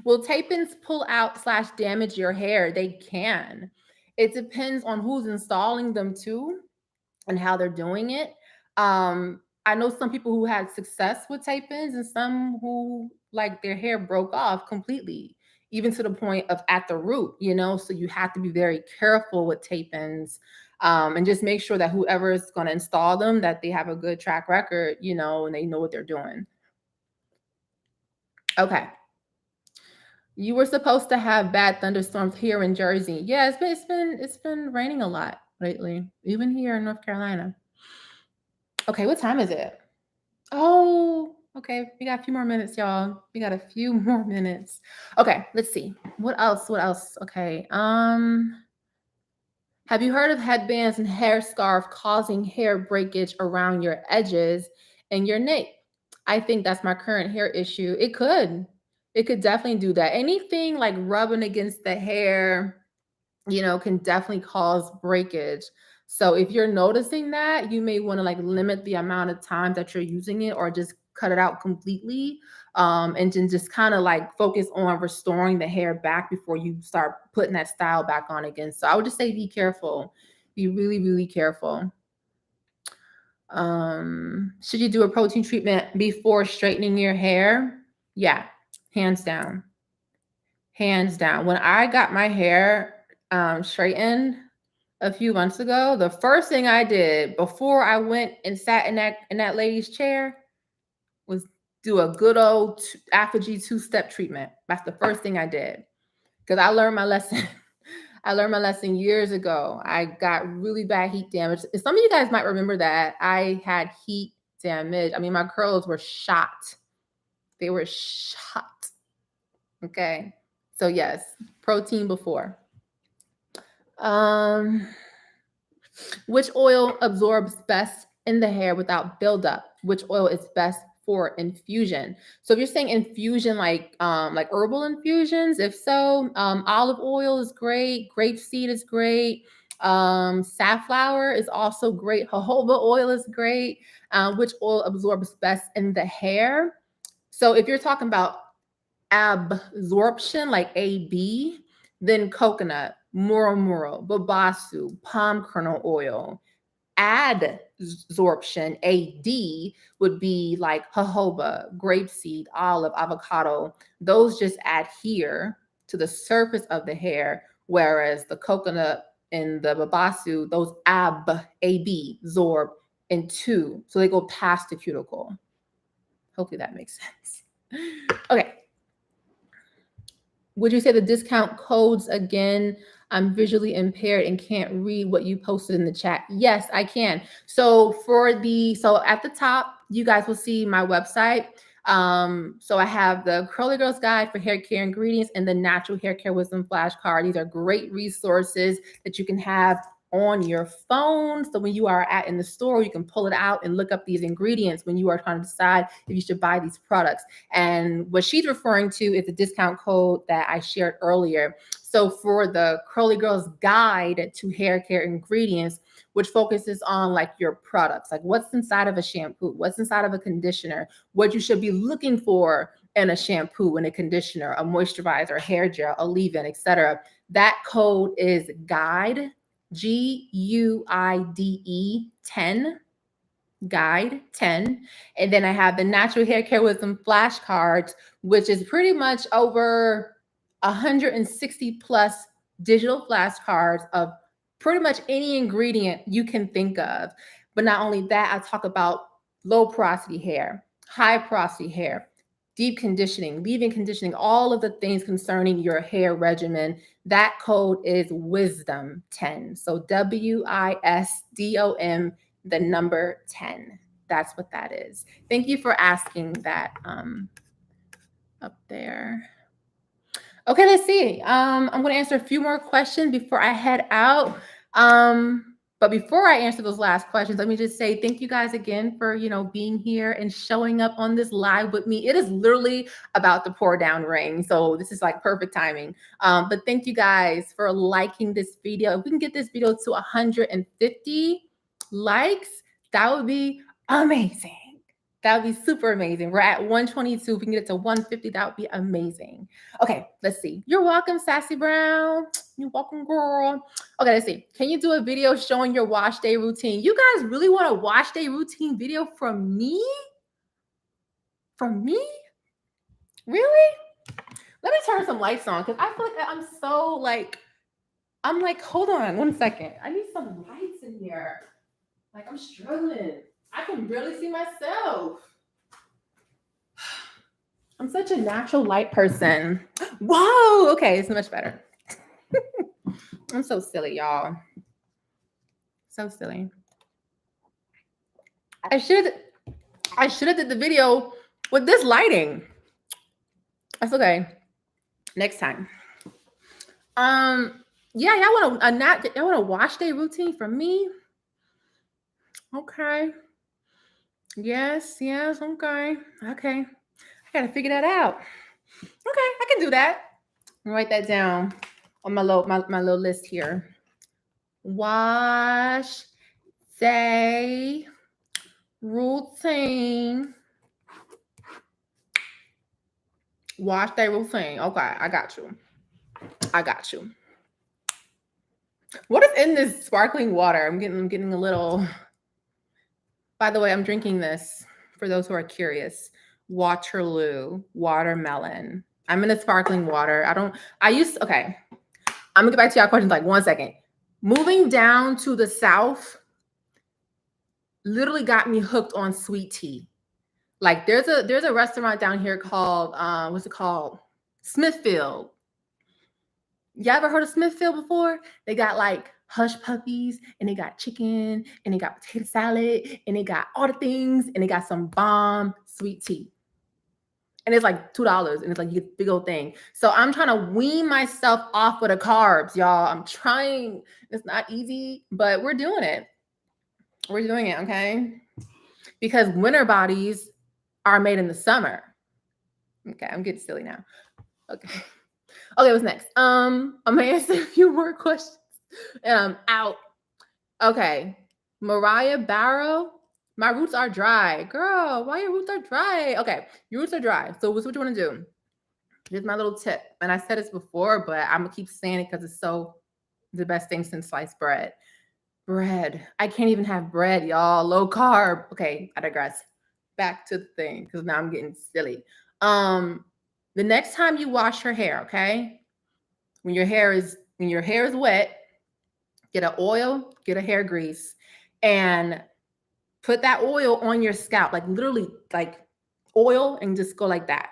Will tapings pull out / damage your hair? They can. It depends on who's installing them too and how they're doing it. I know some people who had success with tapings and some who like their hair broke off completely, even to the point of at the root, so you have to be very careful with tapings and just make sure that whoever is going to install them, that they have a good track record, and they know what they're doing. Okay. You were supposed to have bad thunderstorms here in Jersey. Yeah, it's been raining a lot lately, even here in North Carolina. Okay, what time is it? Oh, okay. We got a few more minutes, y'all. We got a few more minutes. Okay, let's see. What else? Okay. Have you heard of headbands and hair scarf causing hair breakage around your edges and your nape? I think that's my current hair issue. It could definitely do that. Anything like rubbing against the hair, can definitely cause breakage. So if you're noticing that, you may want to like limit the amount of time that you're using it or just cut it out completely. And then just kind of like focus on restoring the hair back before you start putting that style back on again. So I would just say be careful. Be really, really careful. Should you do a protein treatment before straightening your hair? Yeah, hands down. Hands down. When I got my hair straightened a few months ago, the first thing I did before I went and sat in that lady's chair was do a good old Apogee 2-step treatment. That's the first thing I did because I learned my lesson. I learned my lesson years ago. I got really bad heat damage. Some of you guys might remember that I had heat damage. I mean, my curls were shot. They were shot. Okay. So yes, protein before. Which oil absorbs best in the hair without buildup? Which oil is best for infusion? So if you're saying infusion, like herbal infusions, if so, olive oil is great. Grapeseed is great. Safflower is also great. Jojoba oil is great. Which oil absorbs best in the hair? So if you're talking about absorption, like AB, then coconut, muro, babasu, palm kernel oil. Adsorption, AD, would be like jojoba, grapeseed, olive, avocado. Those just adhere to the surface of the hair, whereas the coconut and the babasu, those AB, zorb into, so they go past the cuticle. Hopefully that makes sense. Okay. Would you say the discount codes again? I'm visually impaired and can't read what you posted in the chat. Yes, I can. So at the top, you guys will see my website. So I have the Curly Girls Guide for Hair Care Ingredients and the Natural Hair Care Wisdom Flashcard. These are great resources that you can have on your phone. So when you are in the store, you can pull it out and look up these ingredients when you are trying to decide if you should buy these products. And what she's referring to is the discount code that I shared earlier. So for the Curly Girl's Guide to Hair Care Ingredients, which focuses on like your products, like what's inside of a shampoo, what's inside of a conditioner, what you should be looking for in a shampoo and a conditioner, a moisturizer, hair gel, a leave-in, etc. That code is GUIDE, GUIDE 10. Guide 10. And then I have the Natural Hair Care Wisdom flashcards, which is pretty much over 160 plus digital flashcards of pretty much any ingredient you can think of. But not only that, I talk about low porosity hair, high porosity hair, deep conditioning, leave-in conditioning, all of the things concerning your hair regimen. That code is WISDOM 10. So WISDOM, the number 10. That's what that is. Thank you for asking that up there. Okay, let's see. I'm going to answer a few more questions before I head out. But before I answer those last questions, let me just say thank you guys again for, being here and showing up on this live with me. It is literally about to pour down rain, so this is like perfect timing. But thank you guys for liking this video. If we can get this video to 150 likes, that would be amazing. That would be super amazing. We're at 122. If we can get it to 150, that would be amazing. Okay, let's see. You're welcome, Sassy Brown. You're welcome, girl. Okay, let's see. Can you do a video showing your wash day routine? You guys really want a wash day routine video from me? From me? Really? Let me turn some lights on because I feel like I'm so like, hold on 1 second. I need some lights in here. Like I'm struggling. I can barely see myself. I'm such a natural light person. Whoa, okay, it's much better. I'm so silly, y'all. So silly. I should have did the video with this lighting. That's okay. Next time. Yeah, y'all want a wash day routine from me? Okay. Yes, okay. I gotta figure that out. Okay, I can do that. Write that down on my little list here. Wash day routine. Wash day routine. Okay, I got you. What is in this sparkling water? I'm getting a little. By the way, I'm drinking this for those who are curious. Waterloo watermelon. I'm in a sparkling water. Okay. I'm gonna get back to y'all questions like 1 second. Moving down to the South literally got me hooked on sweet tea. Like there's a restaurant down here called what's it called? Smithfield. Y'all ever heard of Smithfield before? They got like hush puppies, and they got chicken, and they got potato salad, and they got all the things, and they got some bomb sweet tea. And it's like $2, and it's like you get a big old thing. So I'm trying to wean myself off of the carbs, y'all. I'm trying. It's not easy, but we're doing it. We're doing it, okay? Because winter bodies are made in the summer. Okay, I'm getting silly now. Okay, what's next? I'm gonna answer a few more questions. Out. Okay, Mariah Barrow. My roots are dry. Girl, why your roots are dry? Okay, your roots are dry. So what's what you want to do? Here's my little tip. And I said this before, but I'm going to keep saying it because it's so the best thing since sliced bread. Bread. I can't even have bread, y'all. Low carb. Okay, I digress. Back to the thing because now I'm getting silly. The next time you wash your hair, okay? When your hair is wet, get an oil, get a hair grease, and put that oil on your scalp, like literally like oil, and just go like that.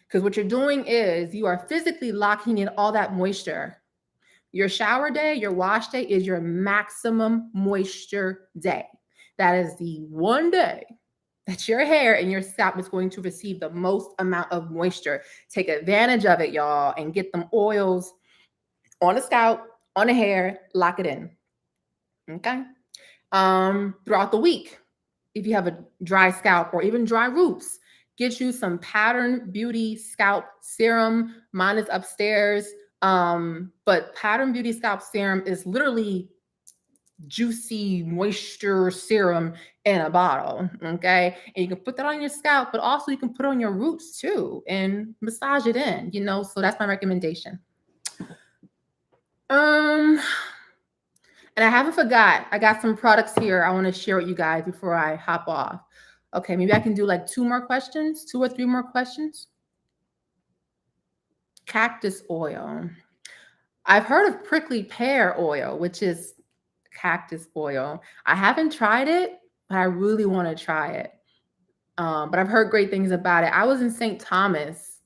Because what you're doing is you are physically locking in all that moisture. Your shower day, your wash day is your maximum moisture day. That is the one day that your hair and your scalp is going to receive the most amount of moisture. Take advantage of it, y'all, and get them oils on the scalp, on the hair, lock it in. Okay? Throughout the week, if you have a dry scalp or even dry roots, get you some Pattern Beauty scalp serum. Mine is upstairs. But Pattern Beauty Scalp Serum is literally juicy moisture serum in a bottle. Okay. And you can put that on your scalp, but also you can put it on your roots too and massage it in, you know. So that's my recommendation. And I haven't forgot, I got some products here I want to share with you guys before I hop off. Okay, maybe I can do like 2 or 3 more questions. Cactus oil. I've heard of prickly pear oil, which is cactus oil. I haven't tried it, but I really want to try it. But I've heard great things about it. I was in St. Thomas,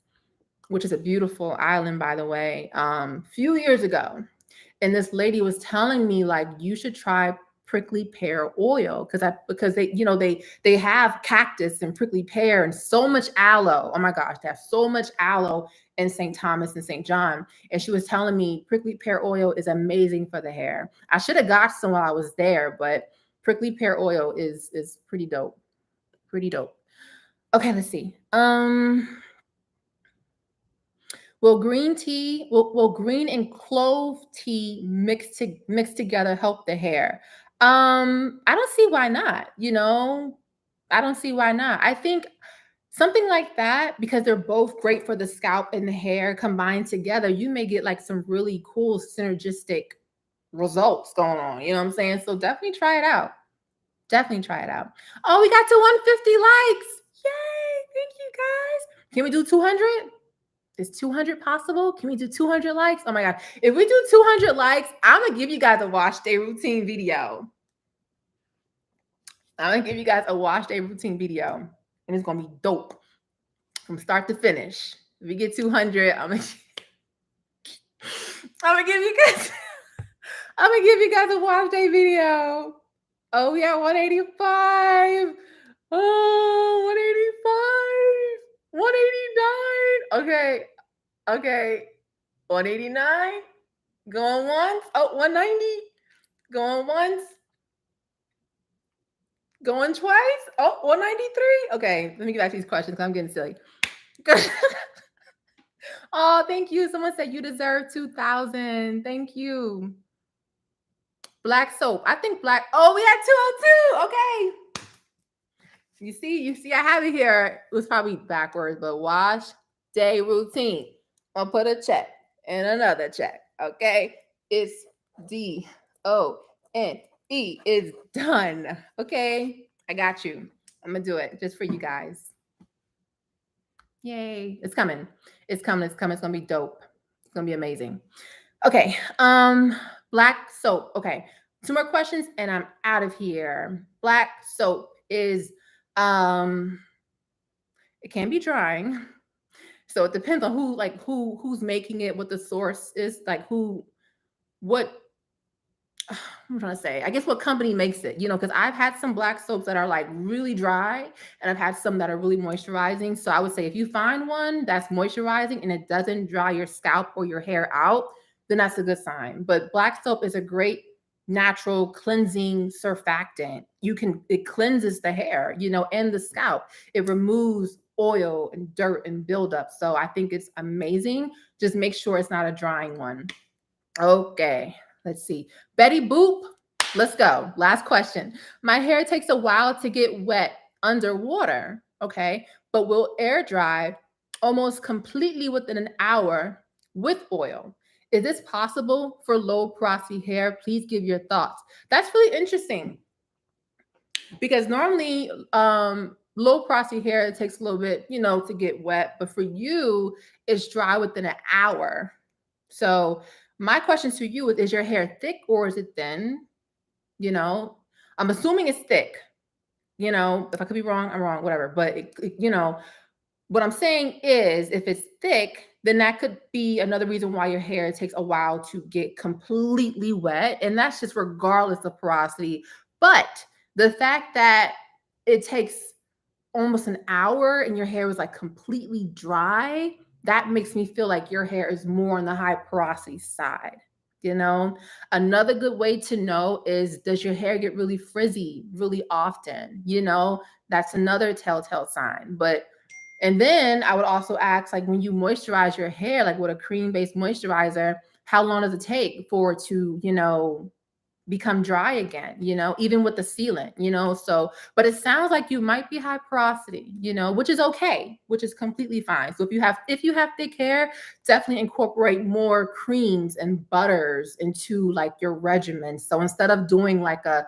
which is a beautiful island, by the way, a few years ago. And this lady was telling me, like, you should try prickly pear oil because they, you know, they have cactus and prickly pear and so much aloe. Oh my gosh, they have so much aloe in St. Thomas and St. John. And she was telling me prickly pear oil is amazing for the hair. I should have got some while I was there, but prickly pear oil is pretty dope. Pretty dope. Okay, let's see. Will green and clove tea mixed together help the hair? I don't see why not, you know? I don't see why not. I think something like that, because they're both great for the scalp and the hair combined together, you may get like some really cool synergistic results going on. You know what I'm saying? So definitely try it out. Definitely try it out. Oh, we got to 150 likes. Yay. Thank you guys. Can we do 200? Is 200 possible? Can we do 200 likes? Oh my God. If we do 200 likes, I'm going to give you guys a wash day routine video. I'm going to give you guys a wash day routine video. And it's going to be dope from start to finish. If we get 200, I'm going to give you guys a wash day video. Oh, we are 185. Oh, 185. 189. Okay. 189. Going once. Oh, 190. Going once. Going twice. Oh, 193. Okay, let me get back to these questions because I'm getting silly. Oh, thank you. Someone said you deserve 2,000. Thank you. Black soap. I think black. Oh, we had 202. Okay. You see, I have it here. It was probably backwards, but wash day routine. I'll put a check and another check. Okay. It's DONE. It's done. Okay. I got you. I'm gonna do it just for you guys. Yay. It's coming. It's coming. It's coming. It's gonna be dope. It's gonna be amazing. Okay. Black soap. Okay. 2 more questions and I'm out of here. Black soap is it can be drying. So it depends on who's making it, what the source is, like what I'm trying to say. I guess what company makes it, you know, because I've had some black soaps that are like really dry and I've had some that are really moisturizing. So I would say if you find one that's moisturizing and it doesn't dry your scalp or your hair out, then that's a good sign. But black soap is a great natural cleansing surfactant. It cleanses the hair, you know, and the scalp. It removes oil and dirt and buildup. So I think it's amazing. Just make sure it's not a drying one. Okay. Let's see. Betty Boop, let's go. Last question. My hair takes a while to get wet underwater, okay, but will air dry almost completely within an hour with oil. Is this possible for low porosity hair? Please give your thoughts. That's really interesting because normally low porosity hair, it takes a little bit, you know, to get wet, but for you, it's dry within an hour. So my question to you is your hair thick or is it thin? You know, I'm assuming it's thick. You know, if I could be wrong, I'm wrong, whatever. But, you know, what I'm saying is if it's thick, then that could be another reason why your hair takes a while to get completely wet. And that's just regardless of porosity. But the fact that it takes almost an hour and your hair was like completely dry, that makes me feel like your hair is more on the high porosity side. You know, another good way to know is, does your hair get really frizzy really often? You know, that's another telltale sign. But And then I would also ask, like, when you moisturize your hair, like with a cream-based moisturizer, how long does it take for it to, you know, become dry again, you know, even with the sealant, you know? So, but it sounds like you might be high porosity, you know, which is okay, which is completely fine. So if you have thick hair, definitely incorporate more creams and butters into like your regimen. So instead of doing like a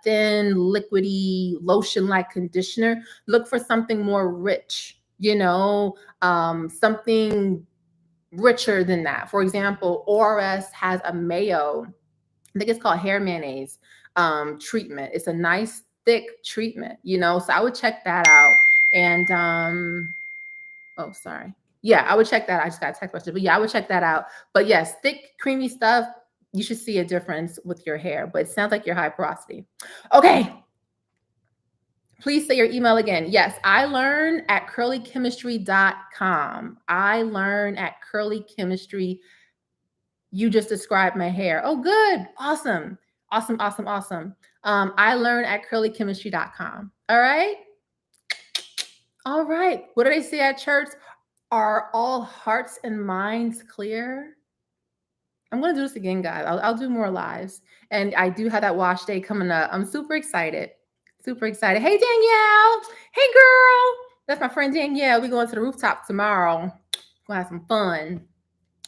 thin, liquidy, lotion-like conditioner, look for something more rich, you know, something richer than that. For example, ORS has a mayo, I think it's called hair mayonnaise treatment. It's a nice thick treatment, you know. So I would check that out. And oh, sorry. Yeah, I would check that. I just got a text message, but yeah, I would check that out. But yes, thick, creamy stuff. You should see a difference with your hair. But it sounds like you're high porosity. Okay. Please say your email again. Yes, ilearn@curlychemistry.com. ilearn@curlychemistry. You just described my hair. Oh, good. Awesome. Awesome, awesome, awesome. ilearn@curlychemistry.com. All right. All right. What do they say at church? Are all hearts and minds clear? I'm going to do this again, guys. I'll do more lives. And I do have that wash day coming up. I'm super excited. Super excited. Hey, Danielle. Hey, girl. That's my friend Danielle. We're going to the rooftop tomorrow. We're going to have some fun.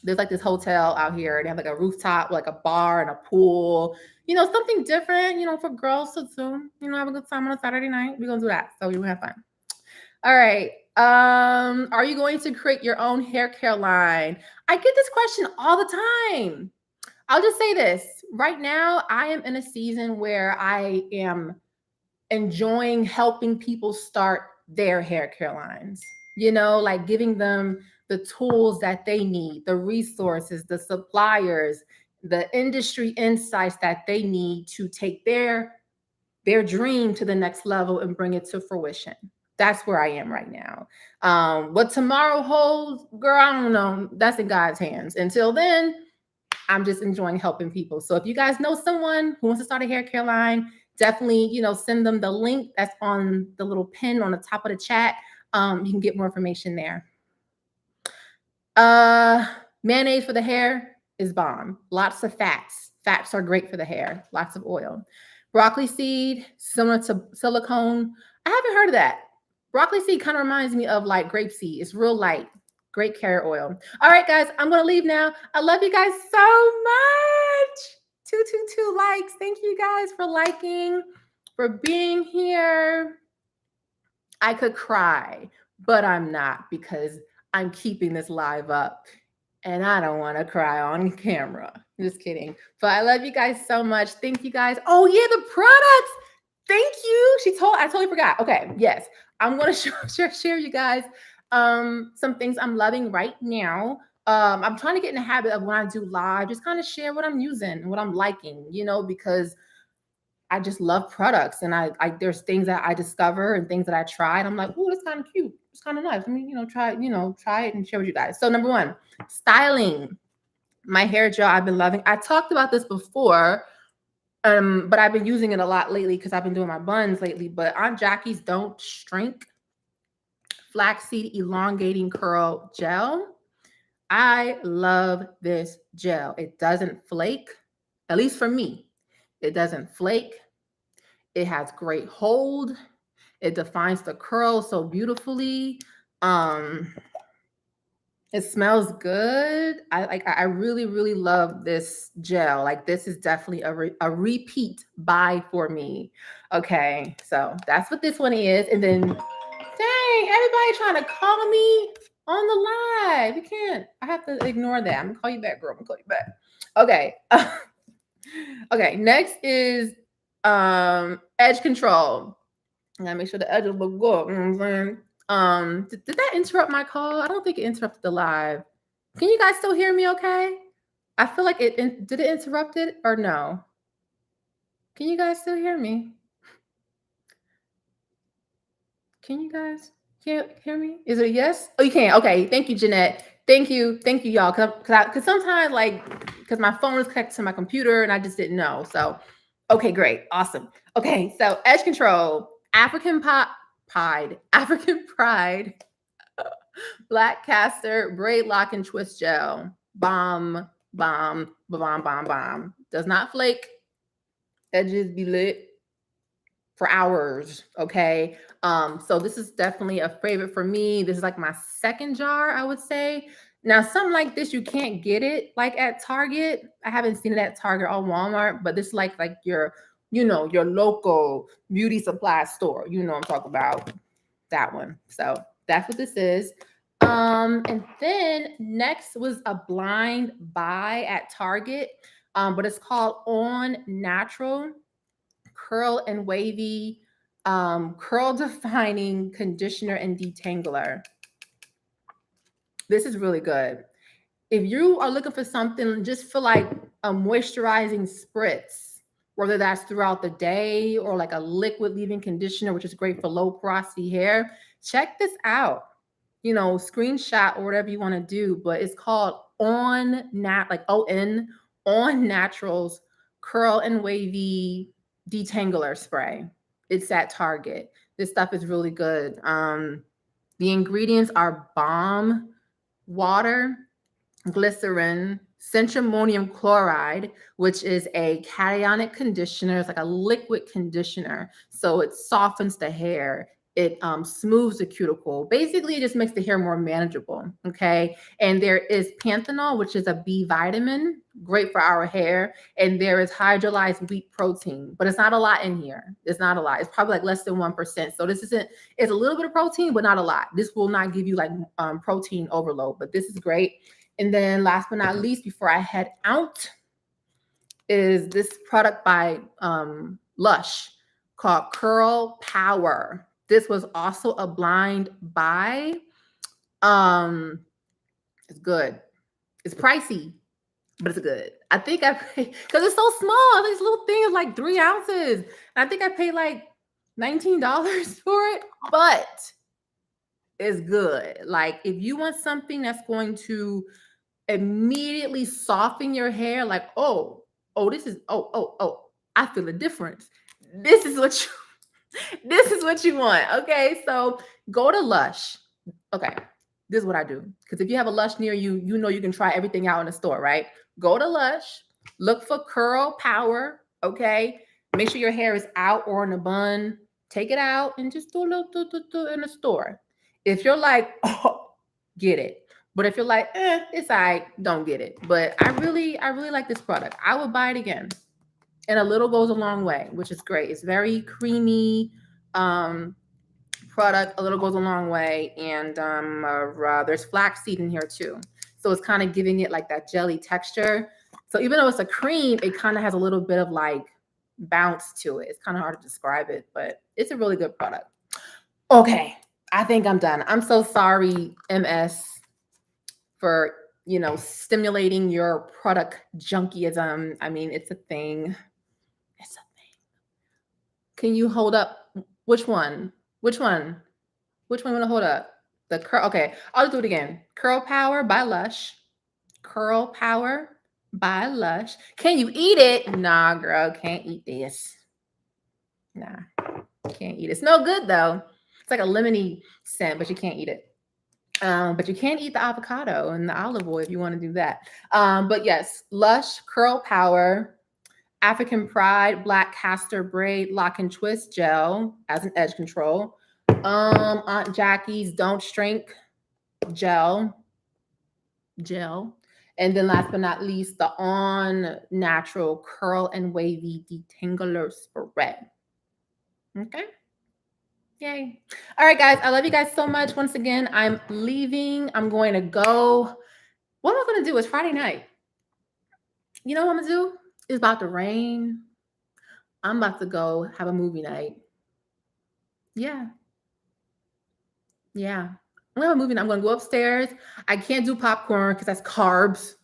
There's like this hotel out here. They have like a rooftop, like a bar and a pool. You know, something different, you know, for girls to do. You know, have a good time on a Saturday night. We're going to do that. So we're going to have fun. All right. Are you going to create your own hair care line? I get this question all the time. I'll just say this. Right now, I am in a season where I am enjoying helping people start their hair care lines. You know, like giving them the tools that they need, the resources, the suppliers, the industry insights that they need to take their dream to the next level and bring it to fruition. That's where I am right now. What tomorrow holds, girl, I don't know. That's in God's hands. Until then, I'm just enjoying helping people. So if you guys know someone who wants to start a hair care line, definitely, you know, send them the link that's on the little pin on the top of the chat. You can get more information there. Mayonnaise for the hair is bomb. Lots of fats. Fats are great for the hair. Lots of oil. Broccoli seed, similar to silicone. I haven't heard of that. Broccoli seed kind of reminds me of like grapeseed. It's real light. Great carrot oil. All right, guys, I'm going to leave now. I love you guys so much. 222 likes. Thank you guys for liking, for being here. I could cry, but I'm not because I'm keeping this live up and I don't want to cry on camera. Just kidding. But I love you guys so much. Thank you guys. Oh yeah, the products. Thank you. I totally forgot. Okay. Yes. I'm going to share you guys some things I'm loving right now. I'm trying to get in the habit of when I do live, just kind of share what I'm using and what I'm liking, you know, because I just love products and I there's things that I discover and things that I try and I'm like, oh, that's kind of cute. It's kind of nice. Let me, try it and share with you guys. So number one, styling. My hair gel I've been loving. I talked about this before, but I've been using it a lot lately because I've been doing my buns lately. But Aunt Jackie's Don't Shrink Flaxseed Elongating Curl Gel. I love this gel. It doesn't flake, at least for me. It doesn't flake. It has great hold. It defines the curl so beautifully. It smells good. I really, really love this gel. Like this is definitely a repeat buy for me. Okay, so that's what this one is. And then, dang, everybody trying to call me on the live. You can't. I have to ignore that. I'm gonna call you back, girl. I'm gonna call you back. Okay. Okay, next is edge control. I gotta make sure the edges look good. You know what I'm saying? Did that interrupt my call? I don't think it interrupted the live. Can you guys still hear me okay? I feel like did it interrupt it or no? Can you guys still hear me? Can you guys hear me? Is it a yes? Oh, you can. Okay. Thank you, Jeanette. Thank you, y'all. Because sometimes, because my phone is connected to my computer and I just didn't know. So, okay, great, awesome. Okay, so edge control, African Pride. Black castor braid lock and twist gel. Bomb, bomb, bomb, bomb, bomb. Does not flake. Edges be lit for hours. Okay. So this is definitely a favorite for me. This is like my second jar, I would say. Now, something like this, you can't get it like at Target. I haven't seen it at Target or Walmart, but this is like your, your local beauty supply store. You know what I'm talking about. That one. So that's what this is. And then next was a blind buy at Target, but it's called On Natural Curl and Wavy Curl Defining Conditioner and Detangler. This is really good. If you are looking for something just for like a moisturizing spritz, whether that's throughout the day or like a liquid leave-in conditioner, which is great for low porosity hair, check this out. Screenshot or whatever you want to do, but it's called On Naturals Curl and Wavy Detangler Spray. It's at Target. This stuff is really good. The ingredients are balm water, glycerin, centrimonium chloride, which is a cationic conditioner. It's like a liquid conditioner. So it softens the hair. It smooths the cuticle. Basically, it just makes the hair more manageable. Okay. And there is panthenol, which is a B vitamin, great for our hair. And there is hydrolyzed wheat protein, but it's not a lot in here. It's not a lot. It's probably like less than 1%. So it's a little bit of protein, but not a lot. This will not give you like protein overload, but this is great. And then last but not least, before I head out, is this product by LUSH called Curl Power. This was also a blind buy. It's good. It's pricey, but it's good. I think I paid, because it's so small. This little thing is like 3 ounces. And I think I paid like $19 for it, but it's good. Like if you want something that's going to immediately soften your hair, like, I feel a difference. This is what you want. Okay, so go to LUSH. Okay, this is what I do, because if you have a LUSH near you, you can try everything out in the store, right? Go to LUSH, look for Curl Power. Okay, make sure your hair is out or in a bun. Take it out and just do a little in the store. If you're like, get it. But if you're like, it's all right, don't get it. But I really like this product. I would buy it again. And a little goes a long way, which is great. It's very creamy product. A little goes a long way. And there's flaxseed in here too. So it's kind of giving it like that jelly texture. So even though it's a cream, it kind of has a little bit of like bounce to it. It's kind of hard to describe it, but it's a really good product. Okay, I think I'm done. I'm so sorry, MS, for stimulating your product junkyism. I mean, it's a thing. It's a thing. Can you hold up? Which one? Which one want to hold up? The curl. Okay, I'll do it again. Curl Power by LUSH. Curl Power by LUSH. Can you eat it? Nah, girl, can't eat this. Nah, can't eat it. It's no good though. It's like a lemony scent, but you can't eat it. But you can eat the avocado and the olive oil if you want to do that. But yes, LUSH Curl Power, African Pride Black Castor Braid Lock and Twist Gel as an edge control. Aunt Jackie's Don't Shrink Gel. And then last but not least, the On Natural Curl and Wavy Detangler Spray. Okay. Yay. All right, guys. I love you guys so much. Once again, I'm leaving. I'm going to go. What am I going to do? It's Friday night. You know what I'm going to do? It's about to rain. I'm about to go have a movie night. Yeah. I'm going to have a movie night. I'm going to go upstairs. I can't do popcorn because that's carbs.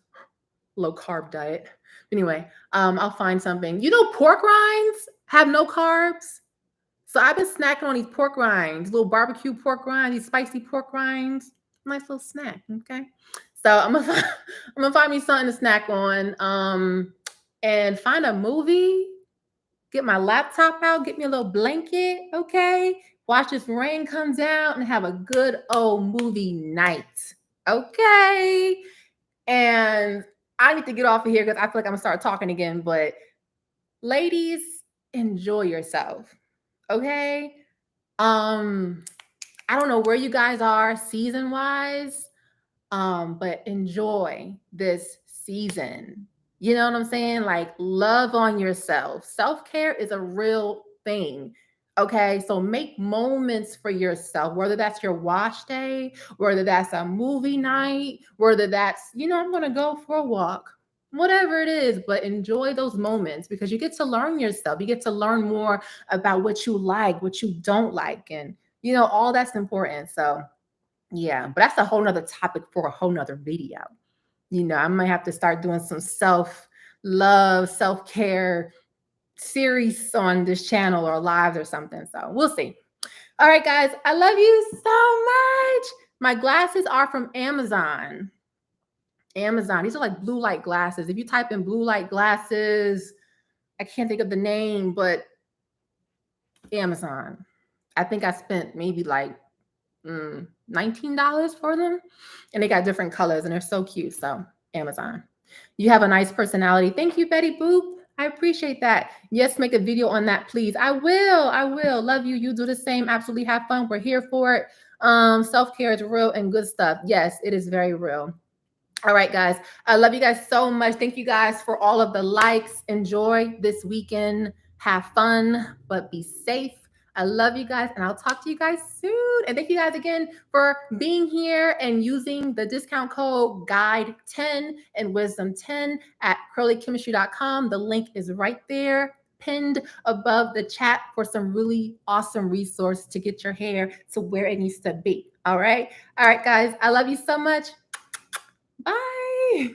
Low carb diet. Anyway, I'll find something. Pork rinds have no carbs. So I've been snacking on these pork rinds, little barbecue pork rinds, these spicy pork rinds. Nice little snack, okay? So I'm gonna find me something to snack on, and find a movie. get my laptop out, get me a little blanket, okay? Watch this rain come down and have a good old movie night, okay? And I need to get off of here because I feel like I'm gonna start talking again. But ladies, enjoy yourself, okay? I don't know where you guys are season-wise, but enjoy this season. You know what I'm saying? Like, love on yourself. Self-care is a real thing. Okay, so make moments for yourself, whether that's your wash day, whether that's a movie night, whether that's, I'm gonna go for a walk, whatever it is, but enjoy those moments because you get to learn yourself. You get to learn more about what you like, what you don't like, and all that's important. So yeah, but that's a whole nother topic for a whole nother video. I might have to start doing some self-love, self-care series on this channel or lives or something. So we'll see. All right, guys, I love you so much. My glasses are from Amazon. These are like blue light glasses. If you type in blue light glasses, I can't think of the name, but Amazon. I think I spent maybe like $19 for them, and they got different colors and they're so cute. So Amazon. You have a nice personality. Thank you, Betty Boop. I appreciate that. Yes, make a video on that, please. I will. Love you. You do the same. Absolutely have fun. We're here for it. Self-care is real and good stuff. Yes, it is very real. All right, guys. I love you guys so much. Thank you guys for all of the likes. Enjoy this weekend. Have fun, but be safe. I love you guys, and I'll talk to you guys soon. And thank you guys again for being here and using the discount code GUIDE10 and Wisdom10 at curlychemistry.com. The link is right there, pinned above the chat for some really awesome resource to get your hair to where it needs to be. All right, guys. I love you so much. Bye.